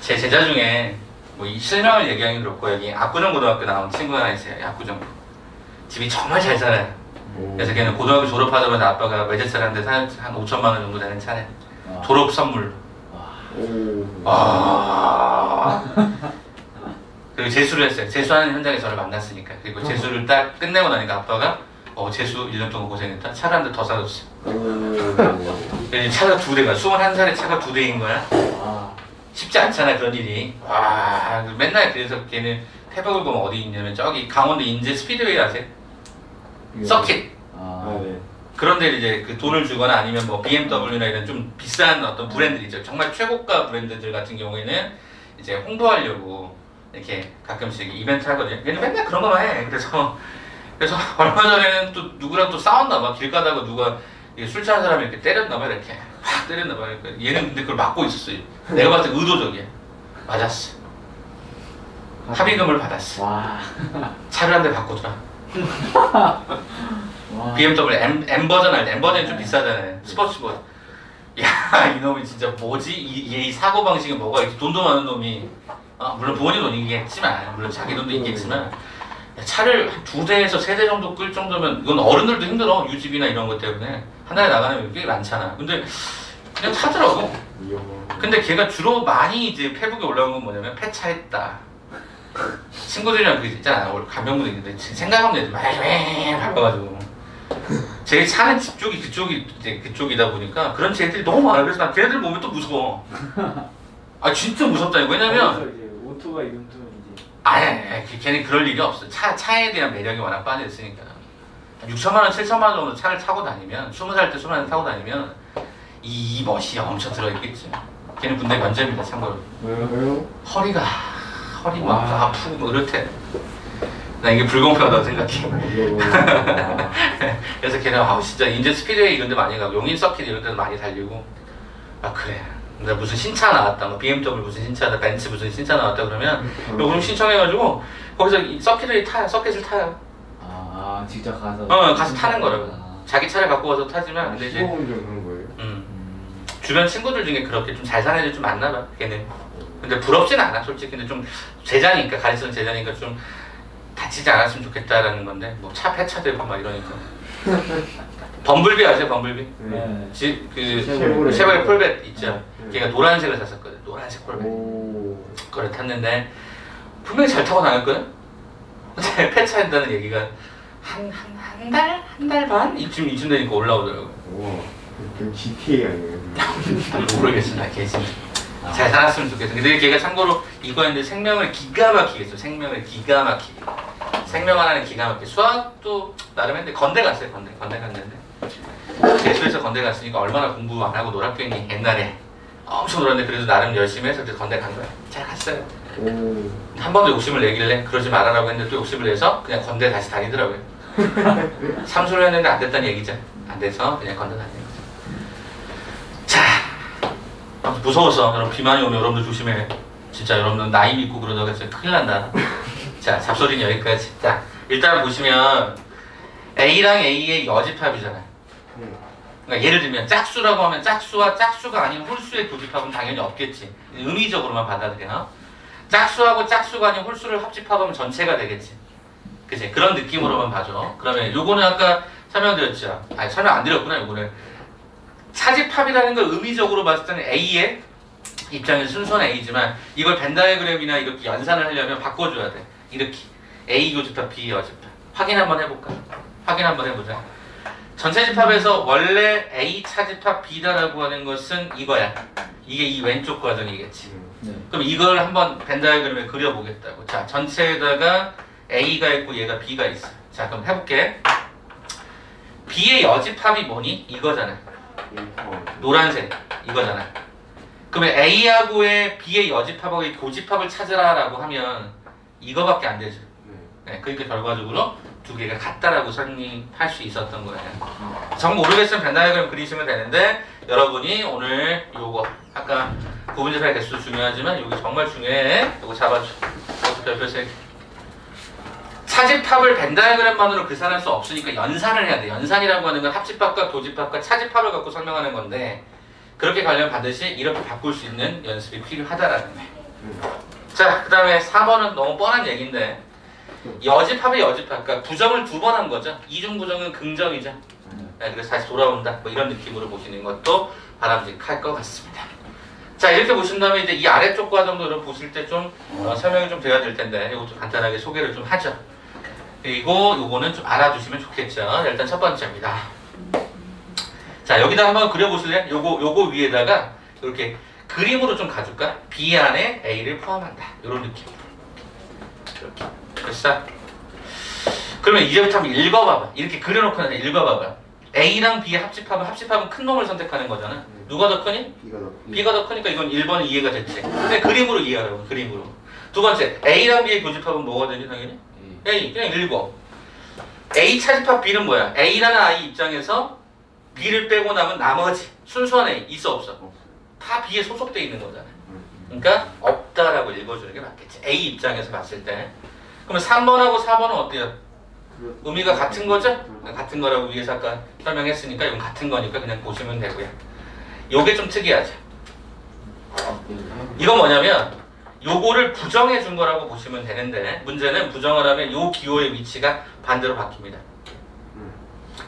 제 제자 중에 뭐 이 실명을 얘기하기 그렇고 여기 압구정고등학교 나온 친구 하나 있어요. 압구정 집이 정말 잘 살아요. 오. 그래서 걔는 고등학교 졸업하자마자 아빠가 외제차를 한 대 한 5천만 원 정도 되는 차에 졸업 선물로 오. 아. 그리고 재수를 했어요. 재수하는 현장에 저를 만났으니까. 그리고 재수를 딱 끝내고 나니까 아빠가 재수 1년 동안 고생했다. 차를 한 대 더 사줬어. 차가 2대가 21살에 차가 2대인 거야. 아, 쉽지 않잖아 그런 일이. 와 맨날 그래서 걔는 태백을 보면 어디 있냐면 저기 강원도 인제 스피드웨이 아세요? 서킷. 아, 네. 그런데 이제 그 돈을 주거나 아니면 뭐 BMW나 이런 좀 비싼 어떤 브랜드들이죠. 정말 최고가 브랜드들 같은 경우에는 이제 홍보하려고 이렇게 가끔씩 이벤트 하거든요. 얘는 맨날 그런 거만 해. 그래서 얼마 전에는 또 누구랑 또 싸웠나 봐. 길 가다가 누가 술 취한 사람이 이렇게 때렸나 봐. 이렇게 확 때렸나 봐. 그러니까 얘는 근데 그걸 막고 있었어요. 내가 봤을 때 의도적이야. 맞았어. 합의금을 받았어. 와, 차를 한 대 바꾸더라. 와. BMW M 버전 알지? M 버전이 좀 비싸잖아요. 스포츠 버전. 야 이놈이 진짜 뭐지? 이 사고 방식이 뭐가 이렇게 돈도 많은 놈이 물론 부모님 돈이겠지만 물론 자기 돈도 있겠지만 차를 한 2대에서 3대 정도 끌 정도면 이건 어른들도 힘들어. 유지비나 이런 것 때문에 한 달에 나가는 게 꽤 많잖아. 근데 그냥 타더라고. 근데 걔가 주로 많이 이제 페북에 올라온 건 뭐냐면 폐차했다. 친구들이랑 그 있잖아. 간병부도 있는데 생각하면 애들 막 바빠가지고 제 차는 집 쪽이 그쪽이다 보니까 그런 애들이 너무 많아. 그래서 난 걔네들 보면 또 무서워. 아 진짜 무섭다니까. 왜냐면 이제 오토바이 이름도 이제 아니 걔는 그럴 일이 없어. 차에 대한 매력이 워낙 빠져 있으니까. 6천만 원, 7천만 원 정도 차를 타고 다니면 20살 때 20살 타고 다니면 이 멋이 엄청 들어있겠지. 걔는 군대 면제입니다. 참고로. 왜요? 허리가 막 아프고 뭐 이렇대. 나 이게 불공평하다고 생각해. 그래서 걔는 진짜 인제 스피드웨이 이런 데 많이 가고 용인 서킷 이런 데도 많이 달리고 그래. 근데 무슨 신차 나왔다, 뭐 BMW 무슨 신차다, 벤츠 무슨 신차 나왔다 그러면 요금 신청해가지고 거기서 서킷을 타요. 아, 직접 가서. 가서 타는 거라고. 자기 차를 갖고 가서 타지만 근데 이제 시범운전 그런 거예요? 주변 친구들 중에 그렇게 좀 잘 사는 애들 좀 많나 봐. 걔는. 근데 부럽진 않아 솔직히. 근데 좀 제자니까 가리스는 제자니까 좀 다치지 않았으면 좋겠다라는 건데 뭐 차 폐차되고 막 이러니까. 범블비 아세요? 범블비? 네. 그 쉐보레 콜벳 있죠. 걔가 노란색을 샀었거든. 노란색 콜벳. 오. 그걸 탔는데 분명히 잘 타고 다녔거든. 근데 폐차한다는 얘기가 한 달 반 이쯤 되니까 올라오더라고. 우와. 그럼 GTA 아니에요? 모르겠어. 나 걔 진짜 잘 살았으면 좋겠어. 근데 걔가 참고로 이거였는데 생명을 기가 막히게 했어. 생명을 기가 막히게. 생명 하나는 기가 막히게. 수학도 나름 했는데 건대 갔어요. 건대 갔는데 재수해서 건대 갔으니까 얼마나 공부 안 하고 놀았겠니. 옛날에 엄청 놀았는데 그래도 나름 열심히 해서 건대 간 거야. 잘 갔어요. 오. 한 번도 욕심을 내길래 그러지 말아라고 했는데 또 욕심을 내서 그냥 건대 다시 다니더라고요. 삼수를 했는데 안 됐다는 얘기죠. 안 돼서 그냥 건대 다니는 거죠. 자, 아무튼 무서워서 여러분 비 많이 오면 여러분들 조심해. 진짜 여러분들 나이 믿고 그러다가 진짜 큰일 난다. 자, 잡소리는 여기까지. 자, 일단 보시면 A랑 A의 여집합이잖아요. 그러니까 예를 들면 짝수라고 하면 짝수와 짝수가 아닌 홀수의 교집합은 당연히 없겠지. 의미적으로만 받아들여. 짝수하고 짝수가 아닌 홀수를 합집합하면 전체가 되겠지. 그치? 그런 느낌으로만 봐줘. 그러면 요거는 아까 설명드렸죠. 아니 설명 안 드렸구나. 요거는 차집합이라는 걸 의미적으로 봤을 때는 A의 입장에서 순수한 A지만 이걸 벤 다이어그램이나 이렇게 연산을 하려면 바꿔줘야 돼. 이렇게 A 교집합, B 여집합. 확인 한번 해볼까? 확인 한번 해보자. 전체 집합에서 원래 A 차집합 B다라고 하는 것은 이거야. 이게 이 왼쪽 과정이겠지. 네. 그럼 이걸 한번 벤 다이어그램에 그려보겠다고. 자, 전체에다가 A가 있고 얘가 B가 있어. 자, 그럼 해볼게. B의 여집합이 뭐니? 이거잖아. 노란색 이거잖아. 그러면 A하고의 B의 여집합하고의 교집합을 찾으라라고 하면 이거밖에 안 되죠. 네, 그러니까 결과적으로 두 개가 같다라고 설명할 수 있었던 거예요. 정 모르겠으면 벤 다이어그램 그리시면 되는데 여러분이 오늘 요거 아까 구분집합의 개수도 중요하지만 요게 정말 중요해. 요거 잡아줘. 이것도 별표 3개. 차집합을 벤 다이어그램만으로 계산할 수 없으니까 연산을 해야 돼. 연산이라고 하는 건 합집합과 교집합과 차집합을 갖고 설명하는 건데 그렇게 가려면 반드시 이렇게 바꿀 수 있는 연습이 필요하다라는 거예요. 자, 그 다음에 4번은 너무 뻔한 얘기인데 여집합의 여집합, 그러니까 부정을 2번 한 거죠. 이중부정은 긍정이죠. 네, 그래서 다시 돌아온다. 뭐 이런 느낌으로 보시는 것도 바람직할 것 같습니다. 자, 이렇게 보신 다음에 이제 이 아래쪽 과정도 보실 때 좀 설명이 좀 돼야 될 텐데 이거 좀 간단하게 소개를 좀 하죠. 그리고 요거는 좀 알아두시면 좋겠죠. 일단 첫 번째입니다. 자, 여기다 한번 그려보실래요? 요거 위에다가 이렇게 그림으로 좀 가줄까? B 안에 A를 포함한다. 이런 느낌. 이렇게. 됐어? 그러면 이제부터 한번 읽어봐봐. 이렇게 그려놓고 읽어봐봐. A랑 B의 합집합은 큰 놈을 선택하는 거잖아. 누가 더 크니? B가 더 큰. B가 더 크니까 이건 1번은 이해가 됐지. 근데 그림으로 이해하라고, 그림으로. 두 번째, A랑 B의 교집합은 뭐가 되니, 당연히? A. 그냥 읽어. A 차집합 B는 뭐야? A라는 아이 입장에서 B를 빼고 나면 나머지 순수한 A 있어 없어? 다 B에 소속돼 있는 거잖아. 그러니까 없다라고 읽어주는 게 맞겠지. A 입장에서 봤을 때. 그러면 3번하고 4번은 어때요? 의미가 같은 거죠? 같은 거라고 위에서 아까 설명했으니까 이건 같은 거니까 그냥 보시면 되고요. 요게 좀 특이하죠. 이건 뭐냐면 요거를 부정해 준 거라고 보시면 되는데 문제는 부정을 하면 요 기호의 위치가 반대로 바뀝니다.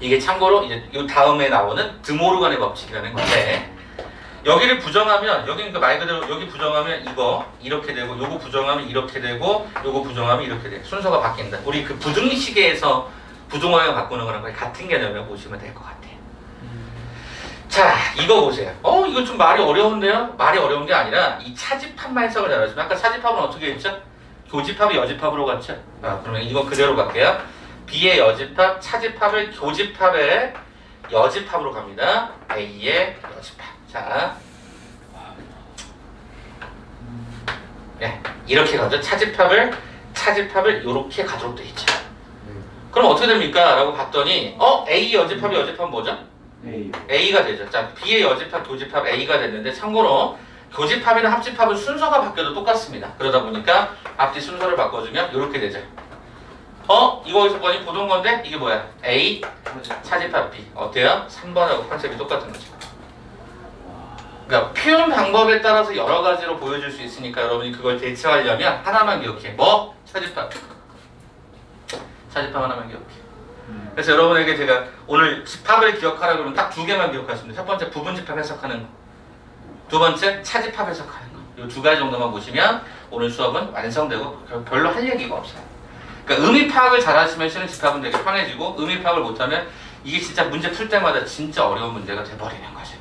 이게 참고로 이제 요 다음에 나오는 드모르간의 법칙이라는 건데 여기를 부정하면 여기는 말 그대로 여기 부정하면 이거 이렇게 되고 요거 부정하면 이렇게 되고 요거 부정하면 이렇게 돼. 순서가 바뀐다. 우리 그 부등식에서 부등호를 바꾸는 거랑 거의 같은 개념이라고 보시면 될 것 같아요. 자, 이거 보세요. 이거 좀 말이 어려운데요? 말이 어려운 게 아니라 이 차집합만 해석을 잘하시면 아까 차집합은 어떻게 했죠? 교집합이 여집합으로 갔죠? 그러면 이거 그대로 갈게요. B의 여집합, 차집합을 교집합의 여집합으로 갑니다. A의 여집합. 자, 네, 이렇게 가죠. 차집합을 이렇게 가도록 되어 있죠. 그럼 어떻게 됩니까? 라고 봤더니 A 여집합의 여집합은 뭐죠? A가 되죠. 자, B의 여집합, 교집합 A가 됐는데 참고로 교집합이나 합집합은 순서가 바뀌어도 똑같습니다. 그러다 보니까 앞뒤 순서를 바꿔주면 이렇게 되죠. 이거 어디서 보니 보던 건데 이게 뭐야? A 차집합 B 어때요? 3번하고 컨셉이 똑같은 거죠. 그러니까 표현 방법에 따라서 여러 가지로 보여줄 수 있으니까 여러분이 그걸 대처하려면 하나만 기억해. 뭐? 차집합 하나만 기억해. 그래서 여러분에게 제가 오늘 집합을 기억하라 그러면 딱 두 개만 기억하시면 돼요. 첫 번째 부분집합 해석하는 거, 두 번째 차집합 해석하는 거. 이 두 가지 정도만 보시면 오늘 수업은 완성되고 별로 할 얘기가 없어요. 그러니까 의미 파악을 잘 하시면 실은 집합은 되게 편해지고 의미 파악을 못하면 이게 진짜 문제 풀 때마다 진짜 어려운 문제가 돼버리는 거죠.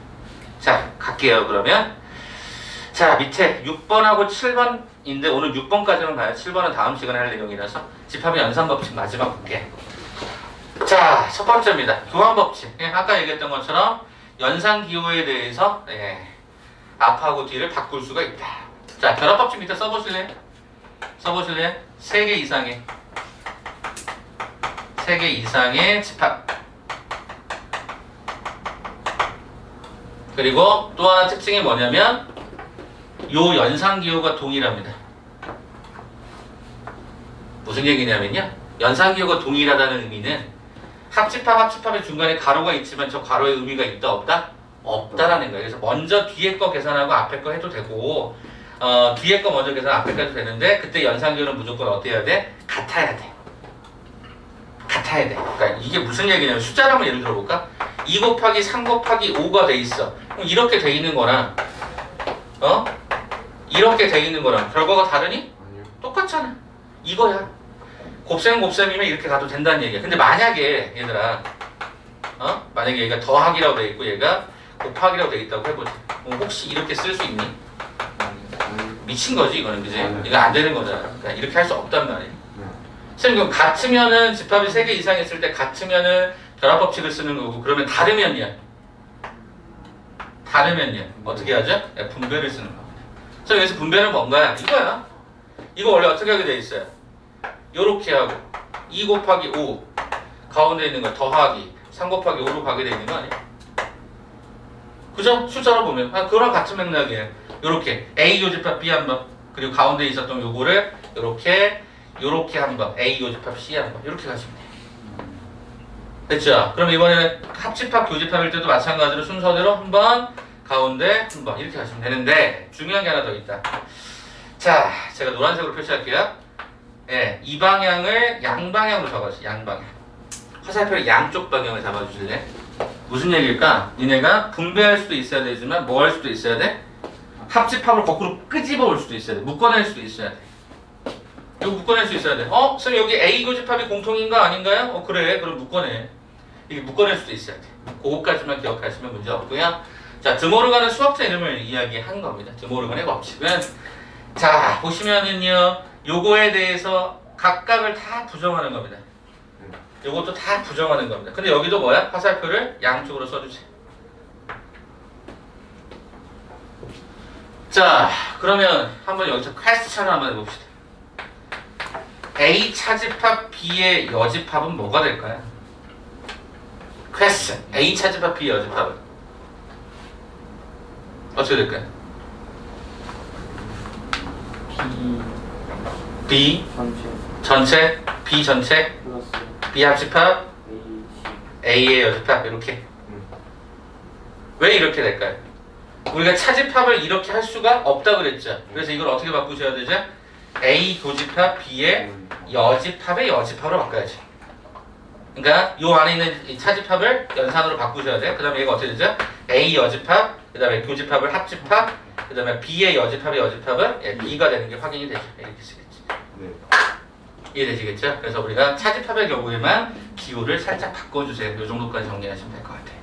자, 갈게요. 그러면 자, 밑에 6번하고 7번인데 오늘 6번까지는 가요. 7번은 다음 시간에 할 내용이라서 집합의 연산법칙 마지막 볼게. 자, 첫 번째입니다. 교환법칙. 아까 얘기했던 것처럼 연산기호에 대해서 앞하고 뒤를 바꿀 수가 있다. 자, 결합법칙 밑에 써보실래요? 3개 이상의 집합. 그리고 또 하나 특징이 뭐냐면 요 연산기호가 동일합니다. 무슨 얘기냐면요, 연산기호가 동일하다는 의미는 합집합의 중간에 가로가 있지만 저 가로의 의미가 있다 없다? 없다라는 거예요. 그래서 먼저 뒤에 거 계산하고 앞에 거 해도 되고 뒤에 거 먼저 계산 앞에 거 해도 되는데 그때 연산기호는 무조건 어때야 돼? 같아야 돼. 그러니까 이게 무슨 얘기냐면 숫자를 한번 예를 들어볼까? 2 곱하기 3 곱하기 5가 돼 있어. 그럼 이렇게 돼 있는 거랑 이렇게 돼 있는 거랑 결과가 다르니? 아니요. 똑같잖아. 이거야. 곱셈이면 이렇게 가도 된다는 얘기야. 근데 만약에 얘들아 만약에 얘가 더하기라고 돼 있고 얘가 곱하기라고 돼 있다고 해보자. 혹시 이렇게 쓸 수 있니? 미친 거지 이거는. 그지? 이거 안 되는 거잖아. 그러니까 이렇게 할 수 없단 말이야. 선생님, 그럼 같으면은 집합이 3개 이상 있을 때 같으면은 결합법칙을 쓰는 거고, 그러면 다르면요 어떻게 하죠? 분배를 쓰는 겁니다. 그래서 여기서 분배는 뭔가요? 이거야. 이거 원래 어떻게 하게 돼 있어요? 요렇게 하고 2 곱하기 5 가운데 있는 거 더하기 3 곱하기 5로 가게 돼 있는 거 아니야? 그죠? 숫자로 보면 그거랑 같은 맥락이에요. 요렇게 A 요집합 B 한번, 그리고 가운데 있었던 요거를 요렇게 한번 A 요집합 C 한번 이렇게 가시면 돼요. 됐죠? 그럼 이번에는 합집합 교집합일 때도 마찬가지로 순서대로 한번 가운데 한번 이렇게 가시면 되는데 중요한 게 하나 더 있다. 자, 제가 노란색으로 표시할게요. 이 방향을 양방향으로 잡아주세요. 양방향. 화살표를 양쪽 방향을 잡아주실래? 무슨 얘기일까? 니네가 분배할 수도 있어야 되지만 뭐 할 수도 있어야 돼? 합집합을 거꾸로 끄집어 올 수도 있어야 돼. 묶어낼 수도 있어야 돼. 이거 묶어낼 수 있어야 돼. 선생님 여기 A 교집합이 공통인가 아닌가요? 그래. 그럼 묶어내. 이게 묶어낼 수도 있어야 돼. 그것까지만 기억하시면 문제 없고요. 자, 드모르간은 수학자 이름을 이야기한 겁니다. 드모르간의 법칙은 자, 보시면은요. 요거에 대해서 각각을 다 부정하는 겁니다. 요것도 다 부정하는 겁니다. 근데 여기도 뭐야? 화살표를 양쪽으로 써주세요. 자, 그러면 한번 여기서 퀘스천을 한번 해봅시다. A 차집합 B의 여집합은 뭐가 될까요? 퀘스천. A 차집합 B의 여집합은 어떻게 될까요? B 전체 B 전체 B 합집합 A의 여집합 이렇게. 왜 이렇게 될까요? 우리가 차집합을 이렇게 할 수가 없다 그랬죠. 그래서 이걸 어떻게 바꾸셔야 되죠? A 교집합 B의 여집합의 여집합으로 바꿔야지. 그러니까 요 안에 있는 이 차집합을 연산으로 바꾸셔야 돼. 그 다음에 얘가 어떻게 되죠? A 여집합, 그 다음에 교집합을 합집합, 그 다음에 B의 여집합의 여집합은 B가 되는 게 확인이 되죠. 이렇게 쓰겠지. 네. 이해되시겠죠? 그래서 우리가 차집합의 경우에만 기호를 살짝 바꿔주세요. 이 정도까지 정리하시면 될 것 같아요.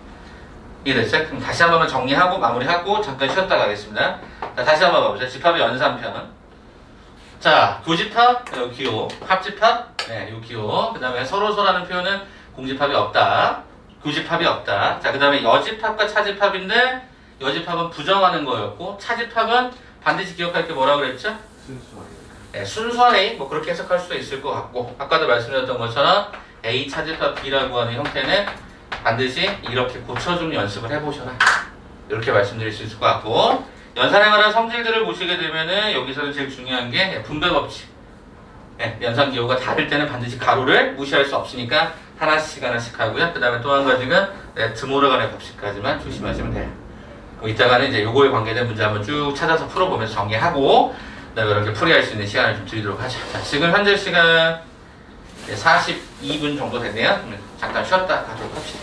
이해됐어요? 그럼 다시 한 번만 정리하고 마무리하고 잠깐 쉬었다 가겠습니다. 자, 다시 한 번 봐보자. 집합의 연산편. 자, 교집합, 요 기호. 합집합, 네, 요 기호. 그 다음에 서로서라는 표현은 공집합이 없다. 교집합이 없다. 자, 그 다음에 여집합과 차집합인데 여집합은 부정하는 거였고 차집합은 반드시 기억할 게 뭐라고 그랬죠? 순수하게. 네, 순수한 A, 뭐 그렇게 해석할 수도 있을 것 같고 아까도 말씀드렸던 것처럼 A 차집합 B라고 하는 형태는 반드시 이렇게 고쳐주는 연습을 해보셔라. 이렇게 말씀드릴 수 있을 것 같고 연산에 관한 성질들을 보시게 되면은 여기서는 제일 중요한 게 분배 법칙. 네, 연산 기호가 다를 때는 반드시 가로를 무시할 수 없으니까 하나씩 하고요. 그 다음에 또 한 가지가 드모르간의 법칙까지만 조심하시면 돼요. 이따가는 이제 요거에 관계된 문제 한번 쭉 찾아서 풀어보면서 정리하고 그다음에 이렇게 풀이할 수 있는 시간을 좀 드리도록 하죠. 자, 지금 현재 시간 42분 정도 됐네요. 잠깐 쉬었다 가도록 합시다.